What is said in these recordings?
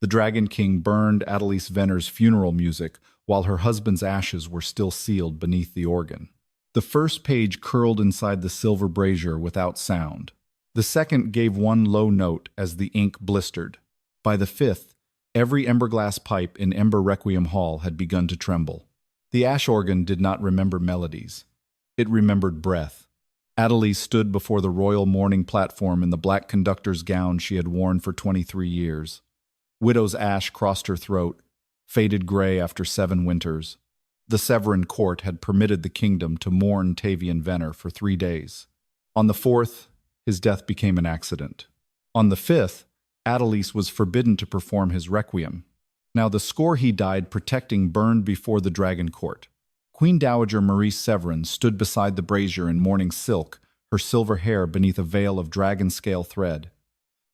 The Dragon King burned Adelise Vennor's funeral music while her husband's ashes were still sealed beneath the organ. The first page curled inside the silver brazier without sound. The second gave one low note as the ink blistered. By the fifth, every emberglass pipe in Ember Requiem Hall had begun to tremble. The ash organ did not remember melodies. It remembered breath. Adelise stood before the royal mourning platform in the black conductor's gown she had worn for 23 years. Widow's ash crossed her throat, faded gray after 7 winters. The Severan court had permitted the kingdom to mourn Adelise Vennor for 3 days. On the 4th, his death became an accident. On the 5th, Adelise was forbidden to perform his requiem. Now the score he died protecting burned before the dragon court. Queen Dowager Maurice Severan stood beside the brazier in mourning silk, her silver hair beneath a veil of dragon-scale thread.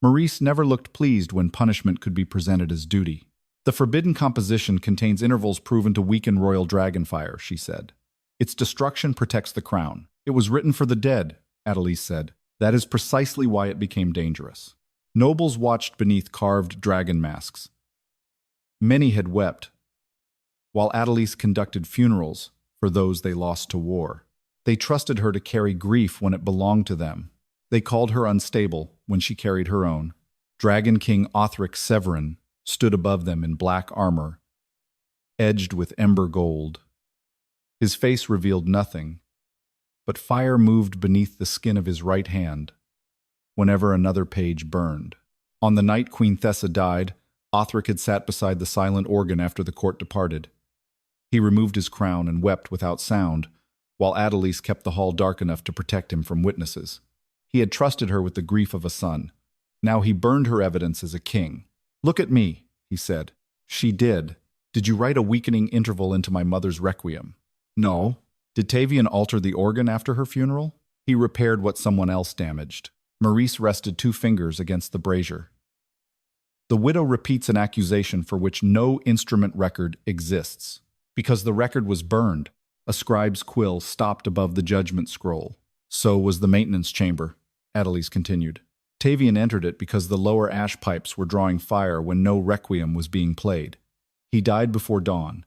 Maurice never looked pleased when punishment could be presented as duty. The forbidden composition contains intervals proven to weaken royal dragonfire, she said. Its destruction protects the crown. It was written for the dead, Adelise said. That is precisely why it became dangerous. Nobles watched beneath carved dragon masks. Many had wept, while Adelise conducted funerals for those they lost to war. They trusted her to carry grief when it belonged to them. They called her unstable when she carried her own. Dragon King Othric Severan stood above them in black armor, edged with ember gold. His face revealed nothing, but fire moved beneath the skin of his right hand whenever another page burned. On the night Queen Thessa died, Othric had sat beside the silent organ after the court departed. He removed his crown and wept without sound, while Adelise kept the hall dark enough to protect him from witnesses. He had trusted her with the grief of a son. Now he burned her evidence as a king. "Look at me," he said. "She did. Did you write a weakening interval into my mother's requiem?" "No." "Did Tavian alter the organ after her funeral?" "He repaired what someone else damaged." Maurice rested 2 fingers against the brazier. The widow repeats an accusation for which no instrument record exists. Because the record was burned, a scribe's quill stopped above the judgment scroll. So was the maintenance chamber, Adelise continued. Tavian entered it because the lower ash pipes were drawing fire when no requiem was being played. He died before dawn.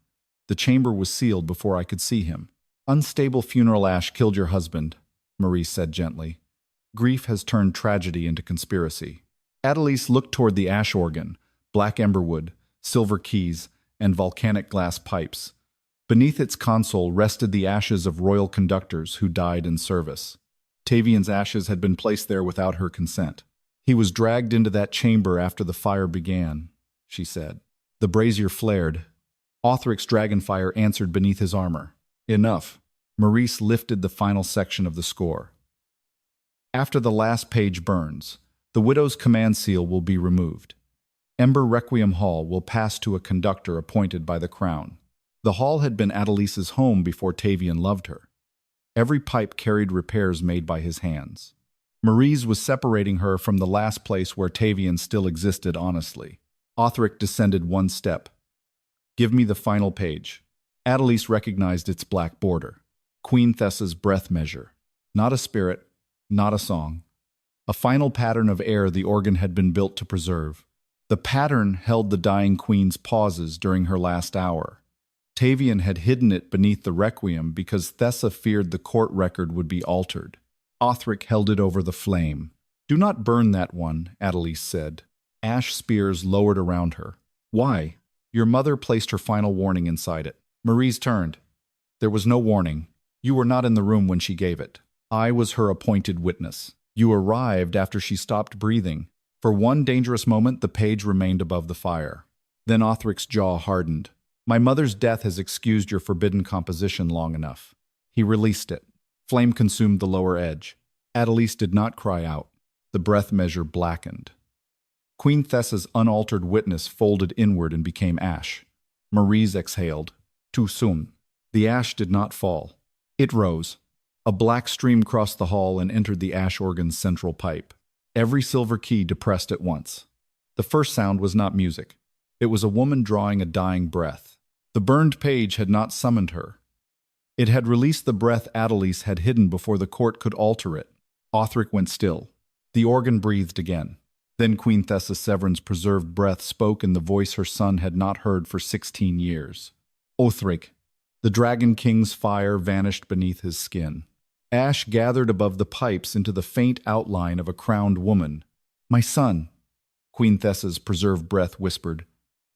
The chamber was sealed before I could see him. Unstable funeral ash killed your husband, Maurice said gently. Grief has turned tragedy into conspiracy. Adelise looked toward the ash organ, black emberwood, silver keys, and volcanic glass pipes. Beneath its console rested the ashes of royal conductors who died in service. Tavian's ashes had been placed there without her consent. He was dragged into that chamber after the fire began, she said. The brazier flared. Othric's dragonfire answered beneath his armor. Enough. Maurice lifted the final section of the score. After the last page burns, the widow's command seal will be removed. Ember Requiem Hall will pass to a conductor appointed by the crown. The hall had been Adelise's home before Tavian loved her. Every pipe carried repairs made by his hands. Maurice was separating her from the last place where Tavian still existed honestly. Othric descended 1 step. Give me the final page. Adelise recognized its black border. Queen Thessa's breath measure. Not a spirit, not a song. A final pattern of air the organ had been built to preserve. The pattern held the dying queen's pauses during her last hour. Tavian had hidden it beneath the requiem because Thessa feared the court record would be altered. Othric held it over the flame. Do not burn that one, Adelise said. Ash spears lowered around her. Why? Your mother placed her final warning inside it. Maurice turned. There was no warning. You were not in the room when she gave it. I was her appointed witness. You arrived after she stopped breathing. For one dangerous moment, the page remained above the fire. Then Othric's jaw hardened. My mother's death has excused your forbidden composition long enough. He released it. Flame consumed the lower edge. Adelise did not cry out. The breath measure blackened. Queen Thessa's unaltered witness folded inward and became ash. Maurice exhaled. Too soon. The ash did not fall. It rose. A black stream crossed the hall and entered the ash organ's central pipe. Every silver key depressed at once. The first sound was not music. It was a woman drawing a dying breath. The burned page had not summoned her. It had released the breath Adelise had hidden before the court could alter it. Othric went still. The organ breathed again. Then Queen Adelise Severan's preserved breath spoke in the voice her son had not heard for 16 years. Othric, the Dragon King's fire vanished beneath his skin. Ash gathered above the pipes into the faint outline of a crowned woman. "My son," Queen Adelaise's preserved breath whispered,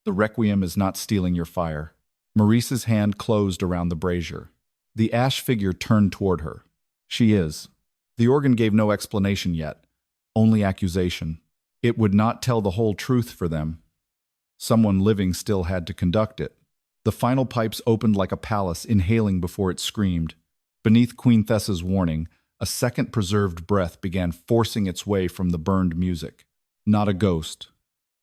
"the Requiem is not stealing your fire." Maurice's hand closed around the brazier. The ash figure turned toward her. "She is." The organ gave no explanation yet, only accusation. It would not tell the whole truth for them. Someone living still had to conduct it. The final pipes opened like a palace, inhaling before it screamed. Beneath Queen Adelaise's warning, a second preserved breath began forcing its way from the burned music. Not a ghost.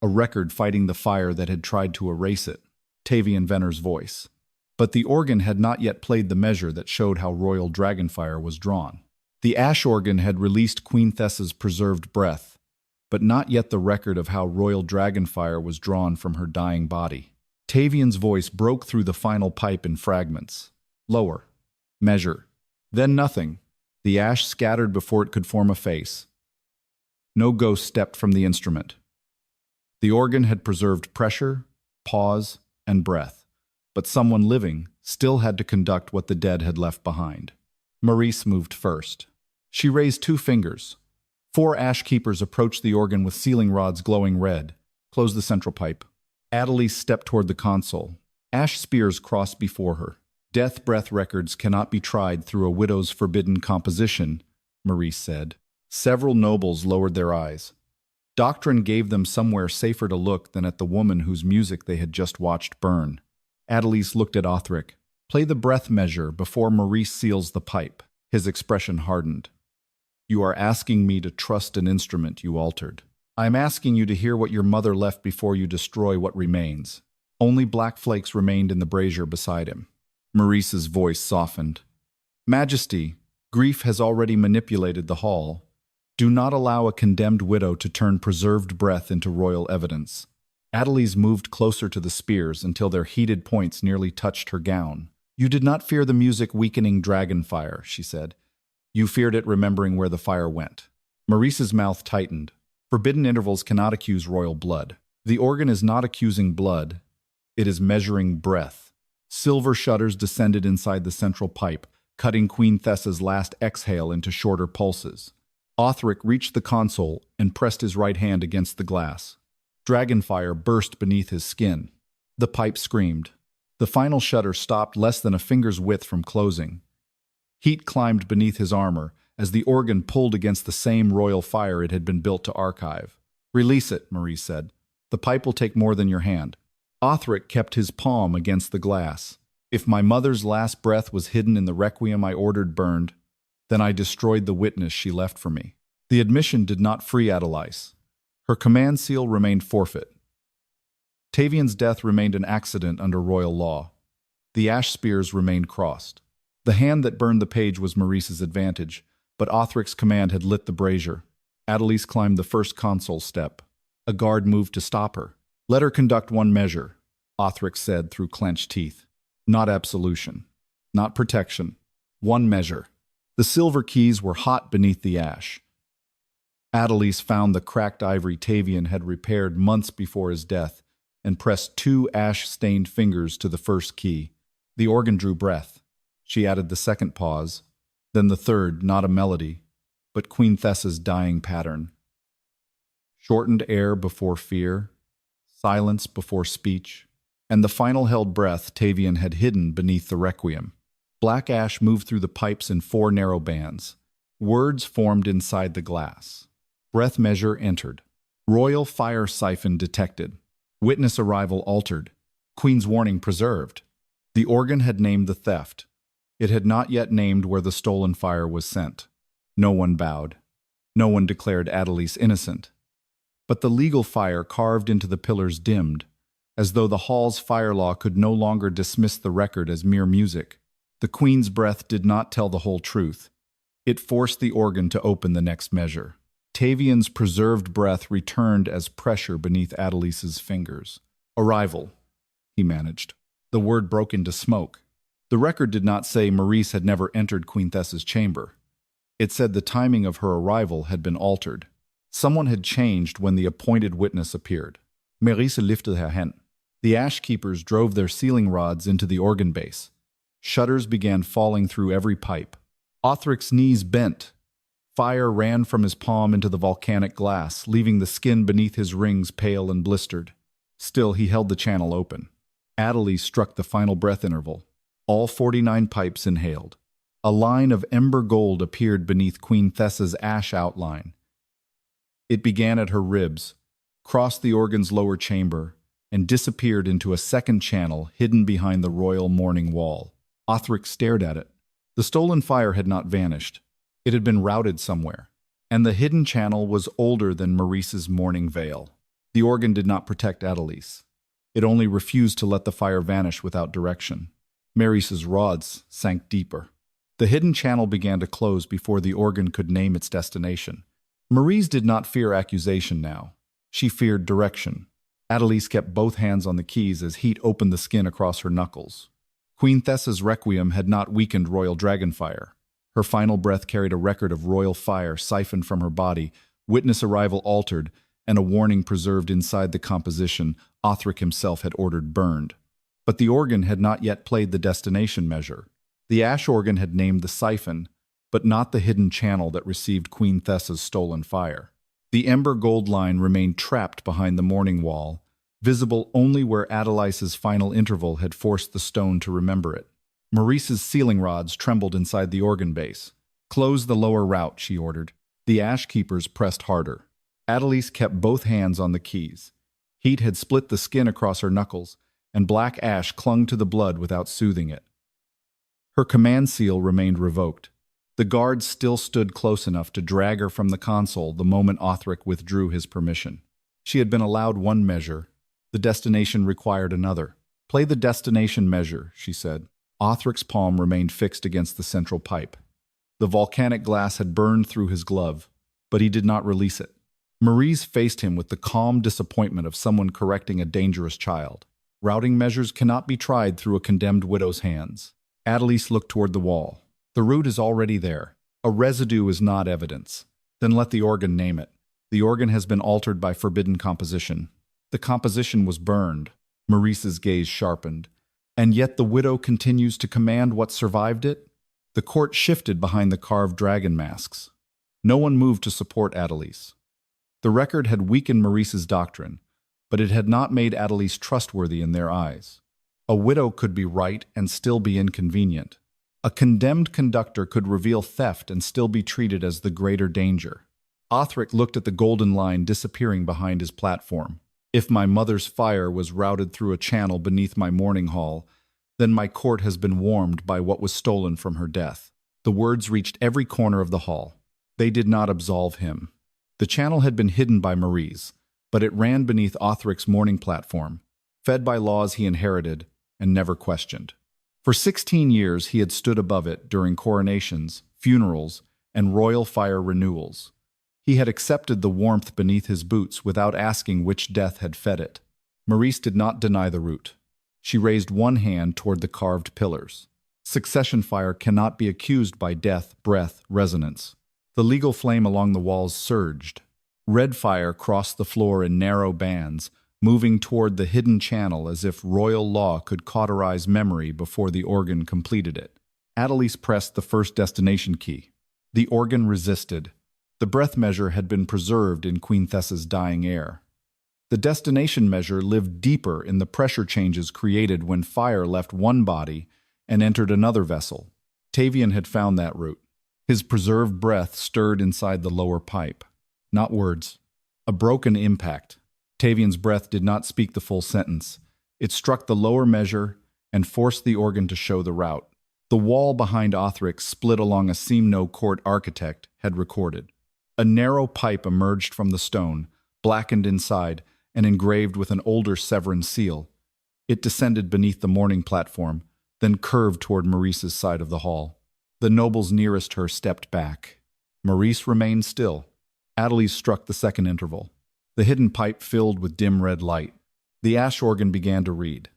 A record fighting the fire that had tried to erase it. Adelise Vennor's voice. But the organ had not yet played the measure that showed how royal dragonfire was drawn. The ash organ had released Queen Adelaise's preserved breath, but not yet the record of how royal dragonfire was drawn from her dying body. Tavian's voice broke through the final pipe in fragments. Lower. Measure. Then nothing. The ash scattered before it could form a face. No ghost stepped from the instrument. The organ had preserved pressure, pause, and breath, but someone living still had to conduct what the dead had left behind. Maurice moved first. She raised 2 fingers. 4 ash keepers approached the organ with sealing rods glowing red. Close the central pipe. Adelise stepped toward the console. Ash spears crossed before her. "Death breath records cannot be tried through a widow's forbidden composition," Maurice said. Several nobles lowered their eyes. Doctrine gave them somewhere safer to look than at the woman whose music they had just watched burn. Adelise looked at Othric. "Play the breath measure before Maurice seals the pipe." His expression hardened. "You are asking me to trust an instrument you altered. I am asking you to hear what your mother left before you destroy what remains." Only black flakes remained in the brazier beside him. Maurice's voice softened. "Majesty, grief has already manipulated the hall. Do not allow a condemned widow to turn preserved breath into royal evidence." Adelise moved closer to the spears until their heated points nearly touched her gown. "You did not fear the music weakening dragonfire," she said. "You feared it remembering where the fire went." Maurice's mouth tightened. Forbidden intervals cannot accuse royal blood. The organ is not accusing blood. It is measuring breath. Silver shutters descended inside the central pipe, cutting Queen Adelaise's last exhale into shorter pulses. Othric reached the console and pressed his right hand against the glass. Dragonfire burst beneath his skin. The pipe screamed. The final shutter stopped less than a finger's width from closing. Heat climbed beneath his armor as the organ pulled against the same royal fire it had been built to archive. "Release it," Maurice said. "The pipe will take more than your hand." Othric kept his palm against the glass. "If my mother's last breath was hidden in the requiem I ordered burned, then I destroyed the witness she left for me." The admission did not free Adelise. Her command seal remained forfeit. Tavian's death remained an accident under royal law. The ash spears remained crossed. The hand that burned the page was Maurice's advantage, but Othric's command had lit the brazier. Adelise climbed the first console step. A guard moved to stop her. "Let her conduct one measure," Othric said through clenched teeth. "Not absolution. Not protection. One measure." The silver keys were hot beneath the ash. Adelise found the cracked ivory Tavian had repaired months before his death and pressed 2 ash-stained fingers to the first key. The organ drew breath. She added the second pause, then the third, not a melody, but Queen Adelaise's dying pattern. Shortened air before fear, silence before speech, and the final held breath Tavian had hidden beneath the requiem. Black ash moved through the pipes in 4 narrow bands. Words formed inside the glass. Breath measure entered. Royal fire siphon detected. Witness arrival altered. Queen's warning preserved. The organ had named the theft. It had not yet named where the stolen fire was sent. No one bowed. No one declared Adelise innocent. But the legal fire carved into the pillars dimmed, as though the hall's fire law could no longer dismiss the record as mere music. The Queen's breath did not tell the whole truth. It forced the organ to open the next measure. Tavian's preserved breath returned as pressure beneath Adelise's fingers. "Arrival," he managed. The word broke into smoke. The record did not say Maurice had never entered Queen Adelaise's chamber. It said the timing of her arrival had been altered. Someone had changed when the appointed witness appeared. Maurice lifted her hand. The ash keepers drove their sealing rods into the organ base. Shutters began falling through every pipe. Othric's knees bent. Fire ran from his palm into the volcanic glass, leaving the skin beneath his rings pale and blistered. Still, he held the channel open. Adelise struck the final breath interval. All 49 pipes inhaled. A line of ember gold appeared beneath Queen Thessa's ash outline. It began at her ribs, crossed the organ's lower chamber, and disappeared into a second channel hidden behind the royal mourning wall. Othric stared at it. The stolen fire had not vanished. It had been routed somewhere, and the hidden channel was older than Maurice's mourning veil. The organ did not protect Adelise. It only refused to let the fire vanish without direction. Maurice's rods sank deeper. The hidden channel began to close before the organ could name its destination. Maurice did not fear accusation now. She feared direction. Adelise kept both hands on the keys as heat opened the skin across her knuckles. Queen Thessa's Requiem had not weakened royal dragonfire. Her final breath carried a record of royal fire siphoned from her body, witness arrival altered, and a warning preserved inside the composition Othric himself had ordered burned. But the organ had not yet played the destination measure. The ash organ had named the siphon, but not the hidden channel that received Queen Thessa's stolen fire. The ember gold line remained trapped behind the mourning wall, visible only where Adelise's final interval had forced the stone to remember it. Maurice's sealing rods trembled inside the organ base. "Close the lower route," she ordered. The ash keepers pressed harder. Adelise kept both hands on the keys. Heat had split the skin across her knuckles, and black ash clung to the blood without soothing it. Her command seal remained revoked. The guards still stood close enough to drag her from the console the moment Othric withdrew his permission. She had been allowed one measure. The destination required another. "Play the destination measure," she said. Othric's palm remained fixed against the central pipe. The volcanic glass had burned through his glove, but he did not release it. Maurice faced him with the calm disappointment of someone correcting a dangerous child. Routing measures cannot be tried through a condemned widow's hands. Adelise looked toward the wall. "The root is already there. A residue is not evidence. Then let the organ name it. The organ has been altered by forbidden composition." "The composition was burned." Maurice's gaze sharpened. "And yet the widow continues to command what survived it?" The court shifted behind the carved dragon masks. No one moved to support Adelise. The record had weakened Maurice's doctrine, but it had not made Adelise trustworthy in their eyes. A widow could be right and still be inconvenient. A condemned conductor could reveal theft and still be treated as the greater danger. Othric looked at the golden line disappearing behind his platform. "If my mother's fire was routed through a channel beneath my mourning hall, then my court has been warmed by what was stolen from her death." The words reached every corner of the hall. They did not absolve him. The channel had been hidden by Maurice, but it ran beneath Othric's mourning platform, fed by laws he inherited and never questioned. For 16 years he had stood above it during coronations, funerals, and royal fire renewals. He had accepted the warmth beneath his boots without asking which death had fed it. Maurice did not deny the root. She raised one hand toward the carved pillars. Succession fire cannot be accused by death, breath, resonance. The legal flame along the walls surged. Red fire crossed the floor in narrow bands, moving toward the hidden channel as if royal law could cauterize memory before the organ completed it. Adelise pressed the first destination key. The organ resisted. The breath measure had been preserved in Queen Thessa's dying air. The destination measure lived deeper in the pressure changes created when fire left one body and entered another vessel. Tavian had found that route. His preserved breath stirred inside the lower pipe. Not words. A broken impact. Tavian's breath did not speak the full sentence. It struck the lower measure and forced the organ to show the route. The wall behind Othric, split along a seam no court architect, had recorded. A narrow pipe emerged from the stone, blackened inside, and engraved with an older Severan seal. It descended beneath the mourning platform, then curved toward Maurice's side of the hall. The nobles nearest her stepped back. Maurice remained still. Adelise struck the second interval. The hidden pipe filled with dim red light. The ash organ began to read.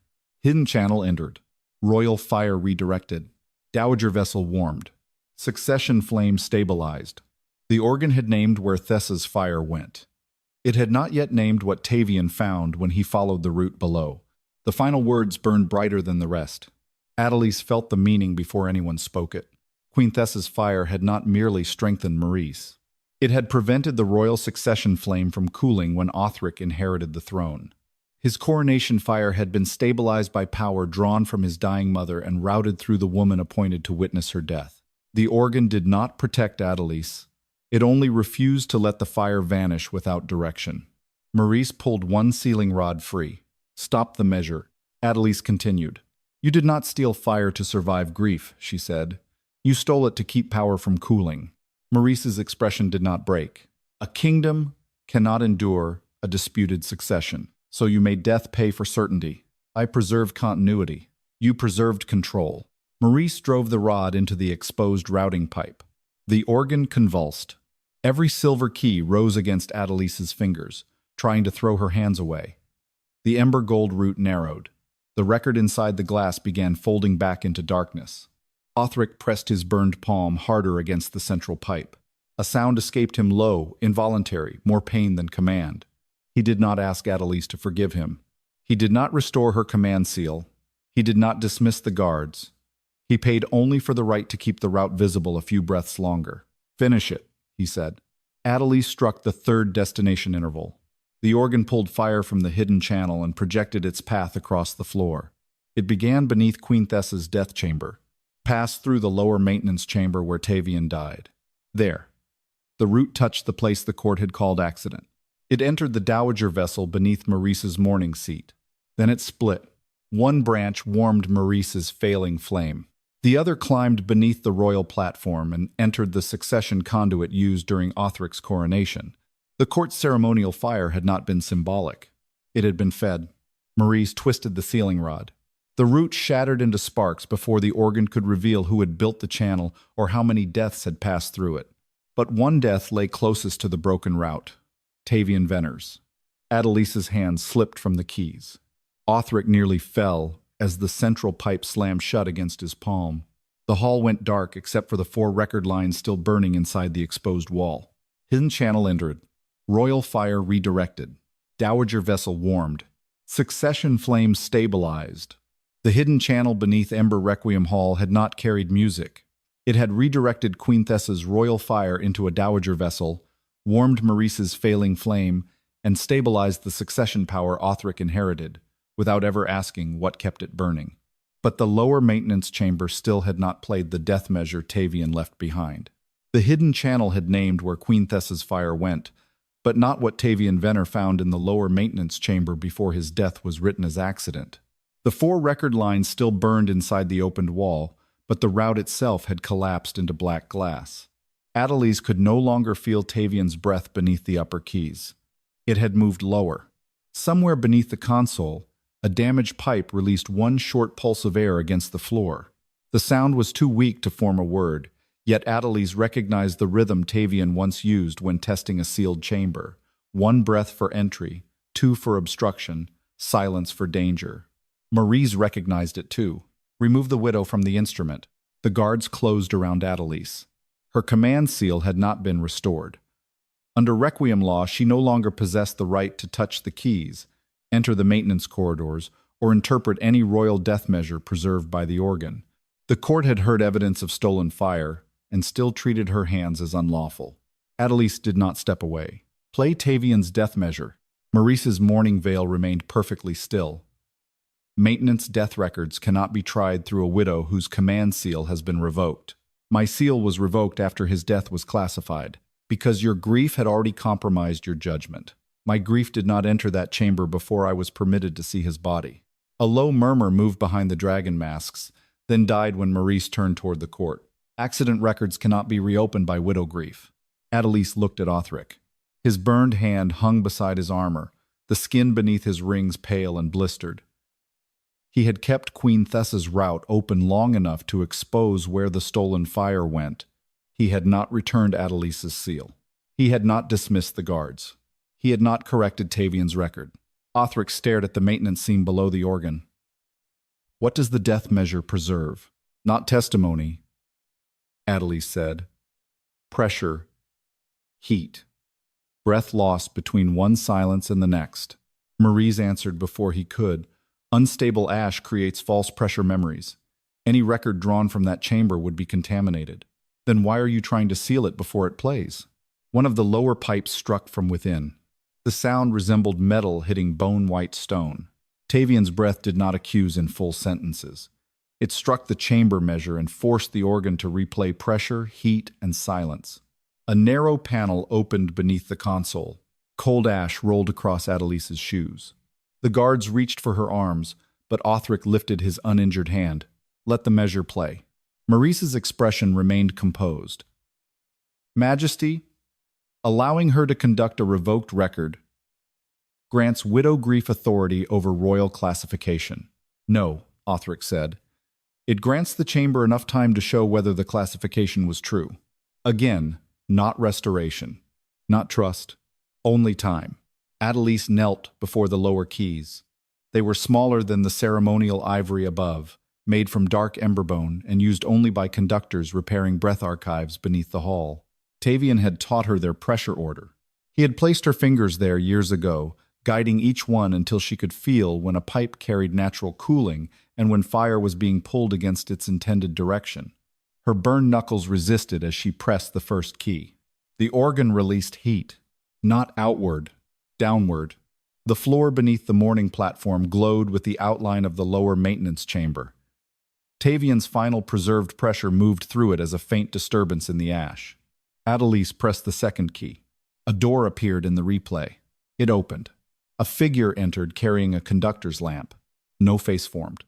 Hidden channel entered. Royal fire redirected. Dowager vessel warmed. Succession flame stabilized. The organ had named where Thessa's fire went. It had not yet named what Tavian found when he followed the route below. The final words burned brighter than the rest. Adelise felt the meaning before anyone spoke it. Queen Thessa's fire had not merely strengthened Maurice. It had prevented the royal succession flame from cooling when Othric inherited the throne. His coronation fire had been stabilized by power drawn from his dying mother and routed through the woman appointed to witness her death. The organ did not protect Adelise. It only refused to let the fire vanish without direction. Maurice pulled one sealing rod free. "Stop the measure," Adelise continued. "You did not steal fire to survive grief," she said. "You stole it to keep power from cooling." Maurice's expression did not break. "A kingdom cannot endure a disputed succession, so you made death pay for certainty. I preserved continuity. You preserved control." Maurice drove the rod into the exposed routing pipe. The organ convulsed. Every silver key rose against Adelise's fingers, trying to throw her hands away. The ember gold root narrowed. The record inside the glass began folding back into darkness. Othric pressed his burned palm harder against the central pipe. A sound escaped him low, involuntary, more pain than command. He did not ask Adelise to forgive him. He did not restore her command seal. He did not dismiss the guards. He paid only for the right to keep the route visible a few breaths longer. "Finish it," he said. Adelise struck the third destination interval. The organ pulled fire from the hidden channel and projected its path across the floor. It began beneath Queen Thessa's death chamber, passed through the lower maintenance chamber where Tavian died. There, the route touched the place the court had called accident. It entered the dowager vessel beneath Maurice's mourning seat. Then it split. One branch warmed Maurice's failing flame. The other climbed beneath the royal platform and entered the succession conduit used during Othric's coronation. The court's ceremonial fire had not been symbolic. It had been fed. Maurice twisted the sealing rod. The root shattered into sparks before the organ could reveal who had built the channel or how many deaths had passed through it. But one death lay closest to the broken route: Tavian Vennor's. Adelise's hand slipped from the keys. Othric nearly fell as the central pipe slammed shut against his palm. The hall went dark except for the 4 record lines still burning inside the exposed wall. Hidden channel entered. Royal fire redirected. Dowager vessel warmed. Succession flames stabilized. The hidden channel beneath Ember Requiem Hall had not carried music. It had redirected Queen Thessa's royal fire into a dowager vessel, warmed Maurice's failing flame, and stabilized the succession power Othric inherited, without ever asking what kept it burning. But the lower maintenance chamber still had not played the death measure Tavian left behind. The hidden channel had named where Queen Thessa's fire went, but not what Tavian Vennor found in the lower maintenance chamber before his death was written as accident. The 4 record lines still burned inside the opened wall, but the route itself had collapsed into black glass. Adelise could no longer feel Tavian's breath beneath the upper keys. It had moved lower. Somewhere beneath the console, a damaged pipe released one short pulse of air against the floor. The sound was too weak to form a word, yet Adelise recognized the rhythm Tavian once used when testing a sealed chamber. 1 breath for entry, 2 for obstruction, silence for danger. Maurice recognized it too. Remove the widow from the instrument. The guards closed around Adelise. Her command seal had not been restored. Under Requiem law, she no longer possessed the right to touch the keys, enter the maintenance corridors, or interpret any royal death measure preserved by the organ. The court had heard evidence of stolen fire and still treated her hands as unlawful. Adelise did not step away. Play Tavian's death measure. Maurice's mourning veil remained perfectly still. Maintenance death records cannot be tried through a widow whose command seal has been revoked. My seal was revoked after his death was classified, because your grief had already compromised your judgment. My grief did not enter that chamber before I was permitted to see his body. A low murmur moved behind the dragon masks, then died when Maurice turned toward the court. Accident records cannot be reopened by widow grief. Adelise looked at Othric. His burned hand hung beside his armor, the skin beneath his rings pale and blistered. He had kept Queen Thessa's route open long enough to expose where the stolen fire went. He had not returned Adelise's seal. He had not dismissed the guards. He had not corrected Tavian's record. Othric stared at the maintenance scene below the organ. What does the death measure preserve? Not testimony, Adelise said. Pressure, Heat. Breath lost between one silence and the next. Maurice answered before he could. Unstable ash creates false pressure memories. Any record drawn from that chamber would be contaminated. Then why are you trying to seal it before it plays? One of the lower pipes struck from within. The sound resembled metal hitting bone-white stone. Tavian's breath did not accuse in full sentences. It struck the chamber measure and forced the organ to replay pressure, heat, and silence. A narrow panel opened beneath the console. Cold ash rolled across Adelise's shoes. The guards reached for her arms, but Othric lifted his uninjured hand. Let the measure play. Maurice's expression remained composed. Majesty, allowing her to conduct a revoked record, grants widow grief authority over royal classification. No, Othric said. It grants the chamber enough time to show whether the classification was true. Again, not restoration, not trust, only time. Adelise knelt before the lower keys. They were smaller than the ceremonial ivory above, made from dark emberbone and used only by conductors repairing breath archives beneath the hall. Tavian had taught her their pressure order. He had placed her fingers there years ago, guiding each one until she could feel when a pipe carried natural cooling and when fire was being pulled against its intended direction. Her burned knuckles resisted as she pressed the first key. The organ released heat, not outward, downward. The floor beneath the mourning platform glowed with the outline of the lower maintenance chamber. Tavian's final preserved pressure moved through it as a faint disturbance in the ash. Adelise pressed the second key. A door appeared in the replay. It opened. A figure entered carrying a conductor's lamp. No face formed.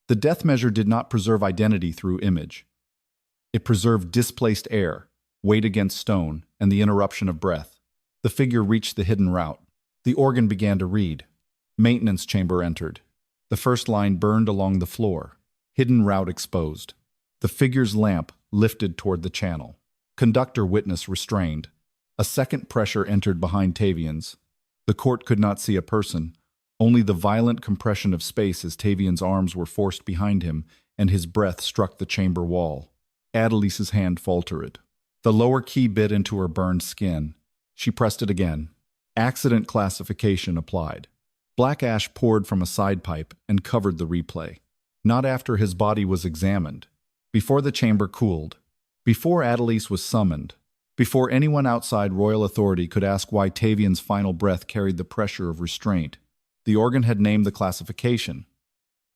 The death measure did not preserve identity through image. It preserved displaced air, weight against stone, and the interruption of breath. The figure reached the hidden route. The organ began to read. Maintenance chamber entered. The first line burned along the floor. Hidden route exposed. The figure's lamp lifted toward the channel. Conductor witness restrained. A second pressure entered behind Tavian's. The court could not see a person, only the violent compression of space as Tavian's arms were forced behind him and his breath struck the chamber wall. Adelise's hand faltered. The lower key bit into her burned skin. She pressed it again. Accident classification applied. Black ash poured from a side pipe and covered the replay. Not after his body was examined. Before the chamber cooled. Before Adelise was summoned. Before anyone outside royal authority could ask why Tavian's final breath carried the pressure of restraint. The organ had named the classification.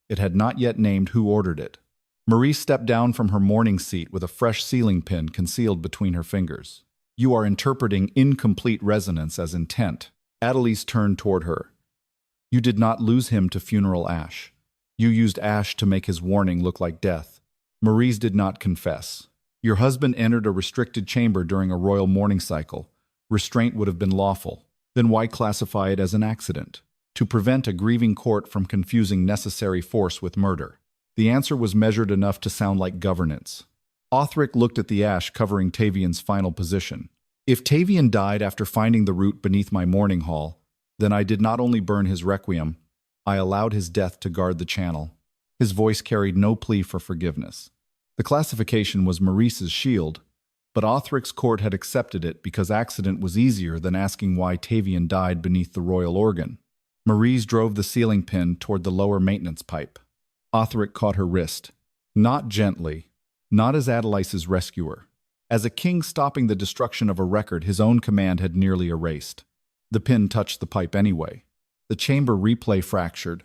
It had not yet named who ordered it. Maurice stepped down from her mourning seat with a fresh sealing pin concealed between her fingers. You are interpreting incomplete resonance as intent. Adelise turned toward her. You did not lose him to funeral ash. You used ash to make his warning look like death. Maurice did not confess. Your husband entered a restricted chamber during a royal mourning cycle. Restraint would have been lawful. Then why classify it as an accident? To prevent a grieving court from confusing necessary force with murder. The answer was measured enough to sound like governance. Othric looked at the ash covering Tavian's final position. If Tavian died after finding the root beneath my mourning hall, then I did not only burn his requiem, I allowed his death to guard the channel. His voice carried no plea for forgiveness. The classification was Maurice's shield, but Othric's court had accepted it because accident was easier than asking why Tavian died beneath the royal organ. Maurice drove the sealing pin toward the lower maintenance pipe. Othric caught her wrist. Not gently, not as Adelise's rescuer. As a king stopping the destruction of a record his own command had nearly erased. The pin touched the pipe anyway. The chamber replay fractured.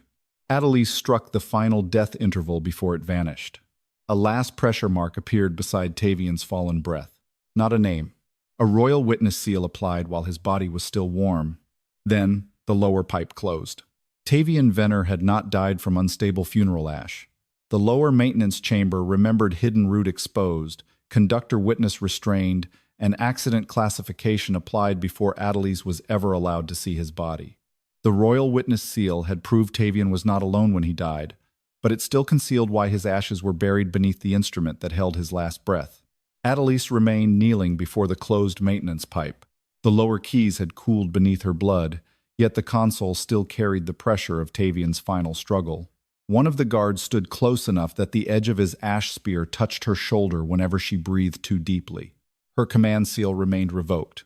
Adelise struck the final death interval before it vanished. A last pressure mark appeared beside Tavian's fallen breath. Not a name. A royal witness seal applied while his body was still warm. Then, the lower pipe closed. Tavian Vennor had not died from unstable funeral ash. The lower maintenance chamber remembered hidden root exposed, conductor witness restrained, and accident classification applied before Adelise was ever allowed to see his body. The royal witness seal had proved Tavian was not alone when he died, but it still concealed why his ashes were buried beneath the instrument that held his last breath. Adelise remained kneeling before the closed maintenance pipe. The lower keys had cooled beneath her blood, yet the console still carried the pressure of Tavian's final struggle. One of the guards stood close enough that the edge of his ash spear touched her shoulder whenever she breathed too deeply. Her command seal remained revoked.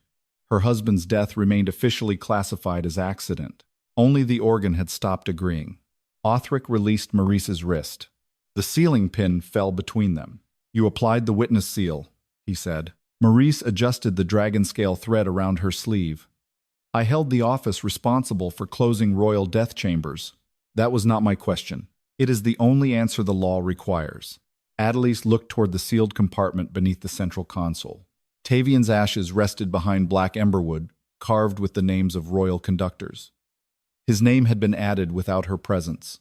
Her husband's death remained officially classified as accident. Only the organ had stopped agreeing. Othric released Maurice's wrist. The sealing pin fell between them. "You applied the witness seal," he said. Maurice adjusted the dragon scale thread around her sleeve. "I held the office responsible for closing royal death chambers." "That was not my question. It is the only answer the law requires." Adelise looked toward the sealed compartment beneath the central console. Tavian's ashes rested behind black emberwood, carved with the names of royal conductors. His name had been added without her presence.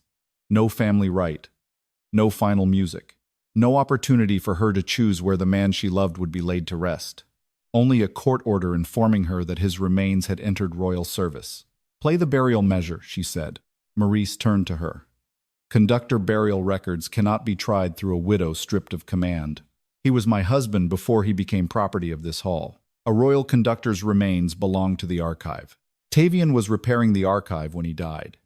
No family rite. No final music. No opportunity for her to choose where the man she loved would be laid to rest. Only a court order informing her that his remains had entered royal service. "Play the burial measure," she said. Maurice turned to her. "Conductor burial records cannot be tried through a widow stripped of command. He was my husband before he became property of this hall. A royal conductor's remains belong to the archive. Tavian was repairing the archive when he died.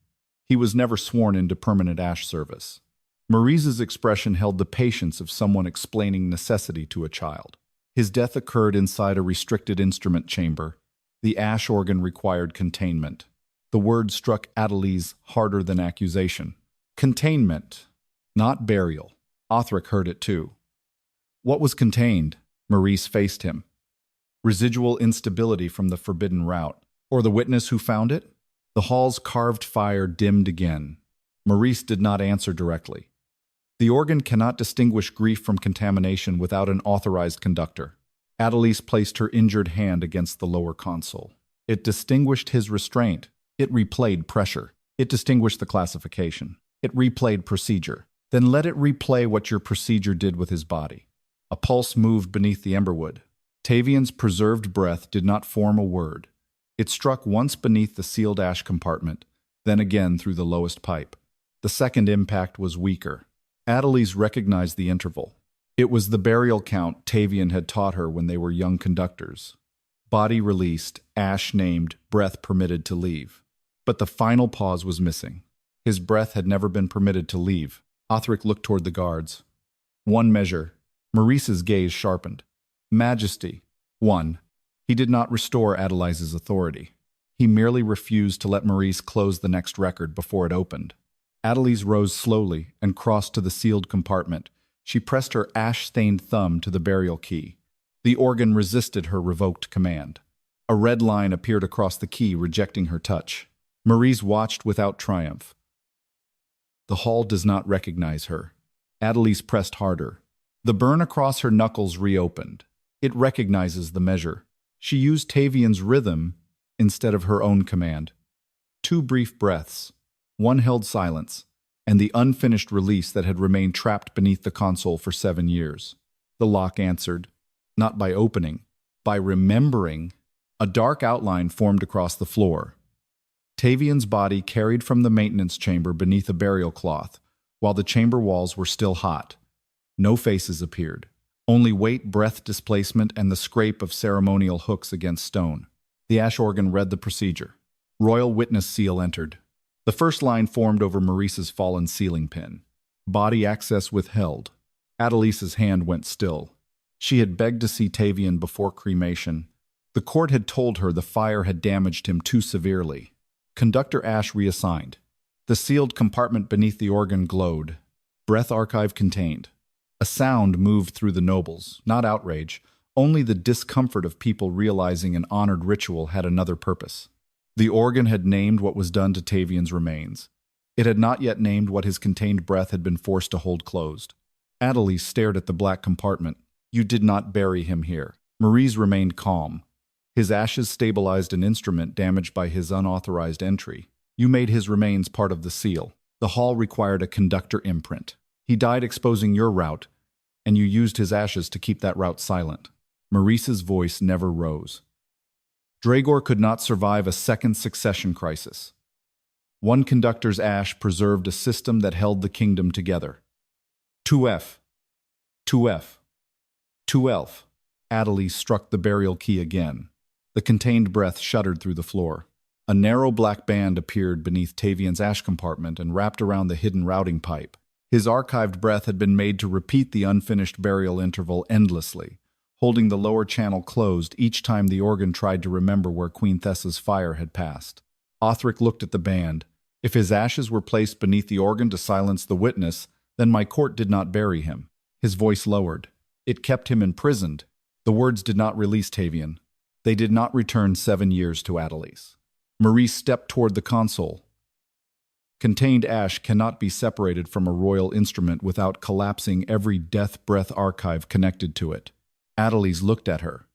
He was never sworn into permanent ash service." Maurice's expression held the patience of someone explaining necessity to a child. His death occurred inside a restricted instrument chamber. The ash organ required containment. The word struck Adelise harder than accusation. Containment, not burial. Othric heard it too. What was contained? Maurice faced him. Residual instability from the forbidden route. Or the witness who found it? The hall's carved fire dimmed again. Maurice did not answer directly. The organ cannot distinguish grief from contamination without an authorized conductor. Adelise placed her injured hand against the lower console. It distinguished his restraint. It replayed pressure. It distinguished the classification. It replayed procedure. Then let it replay what your procedure did with his body. A pulse moved beneath the emberwood. Tavian's preserved breath did not form a word. It struck once beneath the sealed ash compartment, then again through the lowest pipe. The second impact was weaker. Adelise recognized the interval. It was the burial count Tavian had taught her when they were young conductors. Body released, ash named, breath permitted to leave. But the final pause was missing. His breath had never been permitted to leave. Othric looked toward the guards. One measure. Maurice's gaze sharpened. Majesty. One. He did not restore Adelise's authority. He merely refused to let Maurice close the next record before it opened. Adelise rose slowly and crossed to the sealed compartment. She pressed her ash-stained thumb to the burial key. The organ resisted her revoked command. A red line appeared across the key, rejecting her touch. Maurice watched without triumph. The hall does not recognize her. Adelise pressed harder. The burn across her knuckles reopened. It recognizes the measure. She used Tavian's rhythm instead of her own command. 2 brief breaths. One held silence, and the unfinished release that had remained trapped beneath the console for 7 years. The lock answered, not by opening, by remembering. A dark outline formed across the floor. Tavian's body carried from the maintenance chamber beneath a burial cloth, while the chamber walls were still hot. No faces appeared, only weight, breath displacement, and the scrape of ceremonial hooks against stone. The ash organ read the procedure. Royal witness seal entered. The first line formed over Maurice's fallen sealing pin. Body access withheld. Adelise's hand went still. She had begged to see Tavian before cremation. The court had told her the fire had damaged him too severely. Conductor ash reassigned. The sealed compartment beneath the organ glowed. Breath archive contained. A sound moved through the nobles, not outrage, only the discomfort of people realizing an honored ritual had another purpose. The organ had named what was done to Tavian's remains. It had not yet named what his contained breath had been forced to hold closed. Adelise stared at the black compartment. You did not bury him here. Maurice remained calm. His ashes stabilized an instrument damaged by his unauthorized entry. You made his remains part of the seal. The hall required a conductor imprint. He died exposing your route, and you used his ashes to keep that route silent. Maurice's voice never rose. Dragor could not survive a second succession crisis. One conductor's ash preserved a system that held the kingdom together. 2F. 2F. 2Elf. Adelise struck the burial key again. The contained breath shuddered through the floor. A narrow black band appeared beneath Tavian's ash compartment and wrapped around the hidden routing pipe. His archived breath had been made to repeat the unfinished burial interval endlessly, holding the lower channel closed each time the organ tried to remember where Queen Thessa's fire had passed. Othric looked at the band. If his ashes were placed beneath the organ to silence the witness, then my court did not bury him. His voice lowered. It kept him imprisoned. The words did not release Tavian. They did not return 7 years to Adelise. Maurice stepped toward the console. Contained ash cannot be separated from a royal instrument without collapsing every death breath archive connected to it. Adelise looked at her.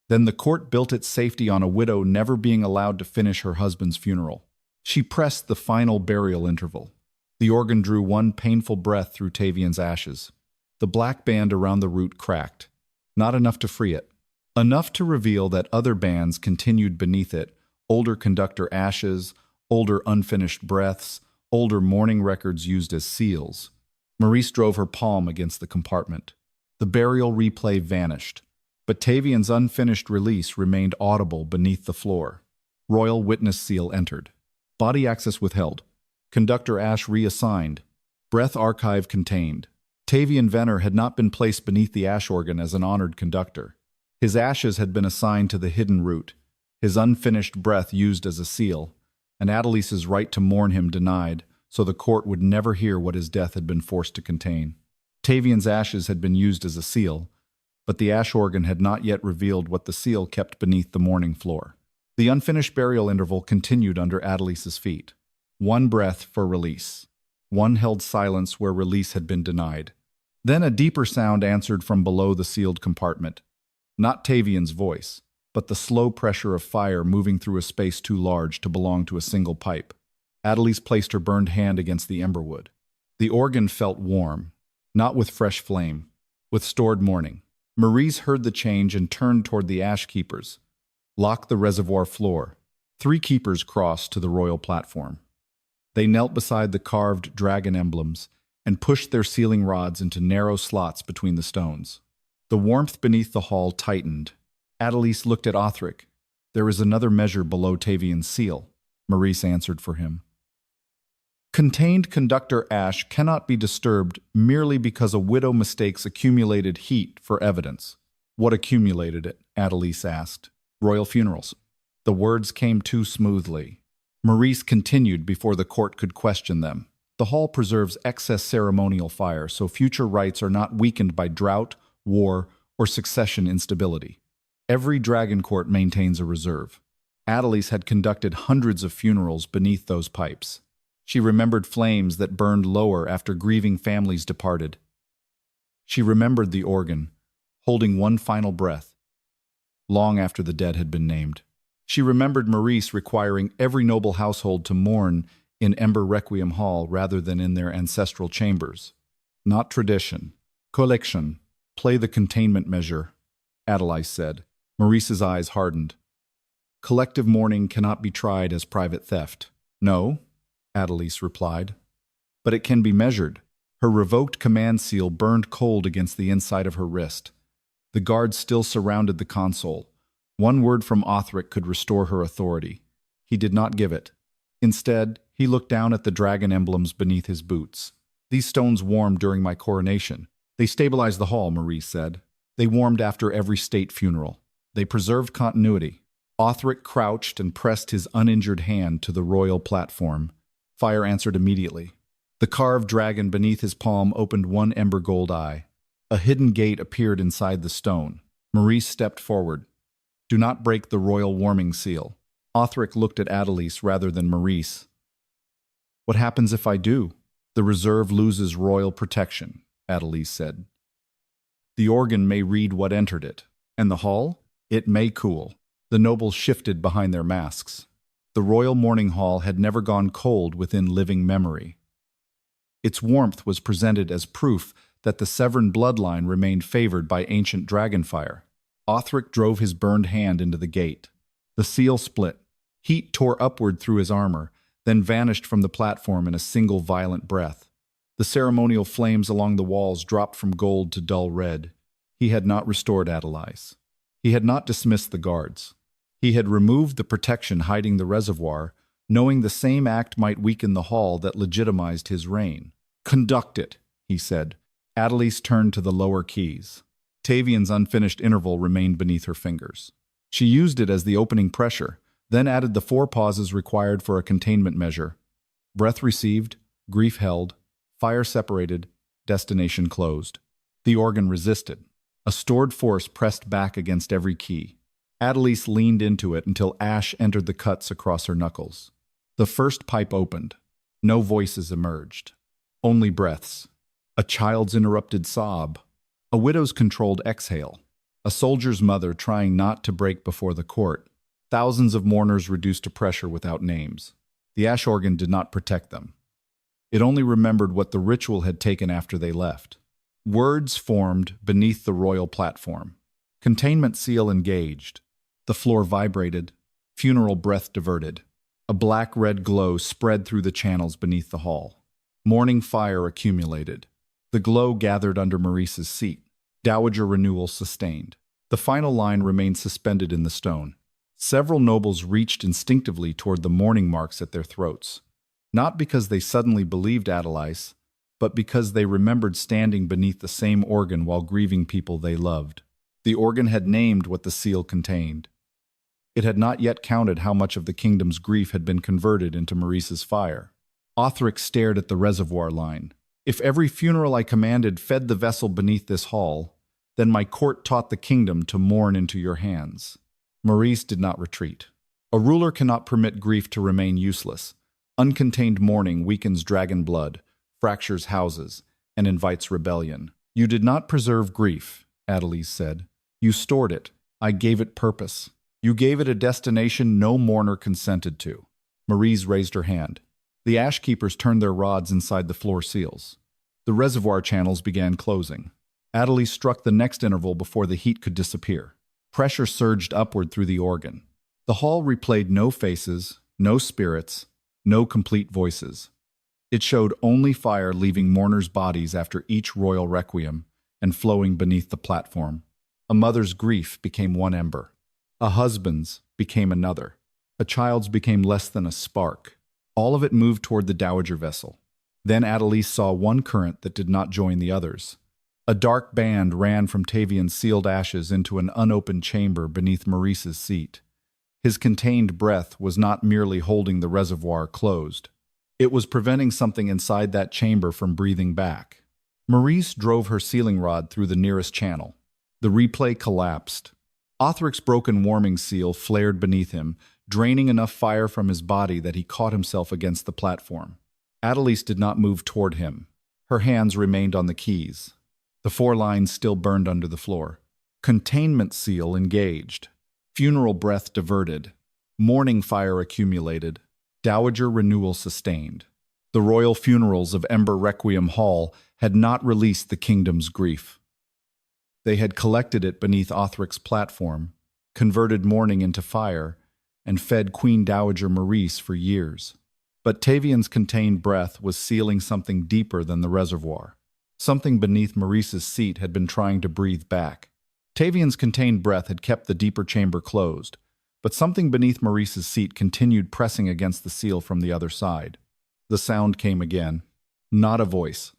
Then the court built its safety on a widow never being allowed to finish her husband's funeral. She pressed the final burial interval. The organ drew one painful breath through Tavian's ashes. The black band around the root cracked. Not enough to free it. Enough to reveal that other bands continued beneath it, older conductor ashes, older unfinished breaths, older mourning records used as seals. Maurice drove her palm against the compartment. The burial replay vanished, but Tavian's unfinished release remained audible beneath the floor. Royal witness seal entered. Body access withheld. Conductor ash reassigned. Breath archive contained. Adelise Vennor had not been placed beneath the ash organ as an honored conductor. His ashes had been assigned to the hidden root, his unfinished breath used as a seal, and Adelise's right to mourn him denied, so the court would never hear what his death had been forced to contain. Tavian's ashes had been used as a seal, but the ash organ had not yet revealed what the seal kept beneath the mourning floor. The unfinished burial interval continued under Adelise's feet. One breath for release. One held silence where release had been denied. Then a deeper sound answered from below the sealed compartment. Not Tavian's voice, but the slow pressure of fire moving through a space too large to belong to a single pipe. Adelise placed her burned hand against the ember wood. The organ felt warm, not with fresh flame, with stored mourning. Maurice heard the change and turned toward the ash keepers. Locked the reservoir floor. 3 keepers crossed to the royal platform. They knelt beside the carved dragon emblems and pushed their sealing rods into narrow slots between the stones. The warmth beneath the hall tightened. Adelise looked at Othric. There is another measure below Tavian's seal, Maurice answered for him. Contained conductor ash cannot be disturbed merely because a widow mistakes accumulated heat for evidence. What accumulated it? Adelise asked. Royal funerals. The words came too smoothly. Maurice continued before the court could question them. The hall preserves excess ceremonial fire, so future rites are not weakened by drought, war, or succession instability. Every dragon court maintains a reserve. Adelise had conducted hundreds of funerals beneath those pipes. She remembered flames that burned lower after grieving families departed. She remembered the organ, holding one final breath, long after the dead had been named. She remembered Maurice requiring every noble household to mourn in Ember Requiem Hall rather than in their ancestral chambers. Not tradition. Collection. Play the containment measure, Adelise said. Maurice's eyes hardened. Collective mourning cannot be tried as private theft. No, Adelise replied. But it can be measured. Her revoked command seal burned cold against the inside of her wrist. The guards still surrounded the console. One word from Othric could restore her authority. He did not give it. Instead, he looked down at the dragon emblems beneath his boots. These stones warmed during my coronation. They stabilized the hall, Maurice said. They warmed after every state funeral. They preserved continuity. Othric crouched and pressed his uninjured hand to the royal platform. Fire answered immediately. The carved dragon beneath his palm opened one ember gold eye. A hidden gate appeared inside the stone. Maurice stepped forward. Do not break the royal warming seal. Othric looked at Adelise rather than Maurice. What happens if I do? The reserve loses royal protection, Adelise said. The organ may read what entered it. And the hall? It may cool. The nobles shifted behind their masks. The royal mourning hall had never gone cold within living memory. Its warmth was presented as proof that the Severan bloodline remained favored by ancient dragonfire. Othric drove his burned hand into the gate. The seal split. Heat tore upward through his armor, then vanished from the platform in a single violent breath. The ceremonial flames along the walls dropped from gold to dull red. He had not restored Adelise. He had not dismissed the guards. He had removed the protection hiding the reservoir, knowing the same act might weaken the hall that legitimized his reign. Conduct it, he said. Adelise turned to the lower keys. Tavian's unfinished interval remained beneath her fingers. She used it as the opening pressure, then added the 4 pauses required for a containment measure. Breath received, grief held, fire separated, destination closed. The organ resisted. A stored force pressed back against every key. Adelise leaned into it until ash entered the cuts across her knuckles. The first pipe opened. No voices emerged. Only breaths. A child's interrupted sob. A widow's controlled exhale. A soldier's mother trying not to break before the court. Thousands of mourners reduced to pressure without names. The ash organ did not protect them. It only remembered what the ritual had taken after they left. Words formed beneath the royal platform. Containment seal engaged. The floor vibrated. Funeral breath diverted. A black-red glow spread through the channels beneath the hall. Mourning fire accumulated. The glow gathered under Maurice's seat. Dowager renewal sustained. The final line remained suspended in the stone. Several nobles reached instinctively toward the mourning marks at their throats. Not because they suddenly believed Adelise, but because they remembered standing beneath the same organ while grieving people they loved. The organ had named what the seal contained. It had not yet counted how much of the kingdom's grief had been converted into Maurice's fire. Othric stared at the reservoir line. If every funeral I commanded fed the vessel beneath this hall, then my court taught the kingdom to mourn into your hands. Maurice did not retreat. A ruler cannot permit grief to remain useless. Uncontained mourning weakens dragon blood, fractures houses, and invites rebellion. You did not preserve grief, Adelise said. You stored it. I gave it purpose. You gave it a destination no mourner consented to. Maurice raised her hand. The ash keepers turned their rods inside the floor seals. The reservoir channels began closing. Adelise struck the next interval before the heat could disappear. Pressure surged upward through the organ. The hall replayed no faces, no spirits, no complete voices. It showed only fire leaving mourners' bodies after each royal requiem and flowing beneath the platform. A mother's grief became one ember. A husband's became another. A child's became less than a spark. All of it moved toward the dowager vessel. Then Adelise saw one current that did not join the others. A dark band ran from Tavian's sealed ashes into an unopened chamber beneath Maurice's seat. His contained breath was not merely holding the reservoir closed. It was preventing something inside that chamber from breathing back. Maurice drove her sealing rod through the nearest channel. The replay collapsed. Othric's broken warming seal flared beneath him, draining enough fire from his body that he caught himself against the platform. Adelise did not move toward him. Her hands remained on the keys. The 4 lines still burned under the floor. Containment seal engaged. Funeral breath diverted. Mourning fire accumulated. Dowager renewal sustained. The royal funerals of Ember Requiem Hall had not released the kingdom's grief. They had collected it beneath Othric's platform, converted mourning into fire, and fed Queen Dowager Maurice for years. But Tavian's contained breath was sealing something deeper than the reservoir. Something beneath Maurice's seat had been trying to breathe back. Tavian's contained breath had kept the deeper chamber closed, but something beneath Maurice's seat continued pressing against the seal from the other side. The sound came again. Not a voice.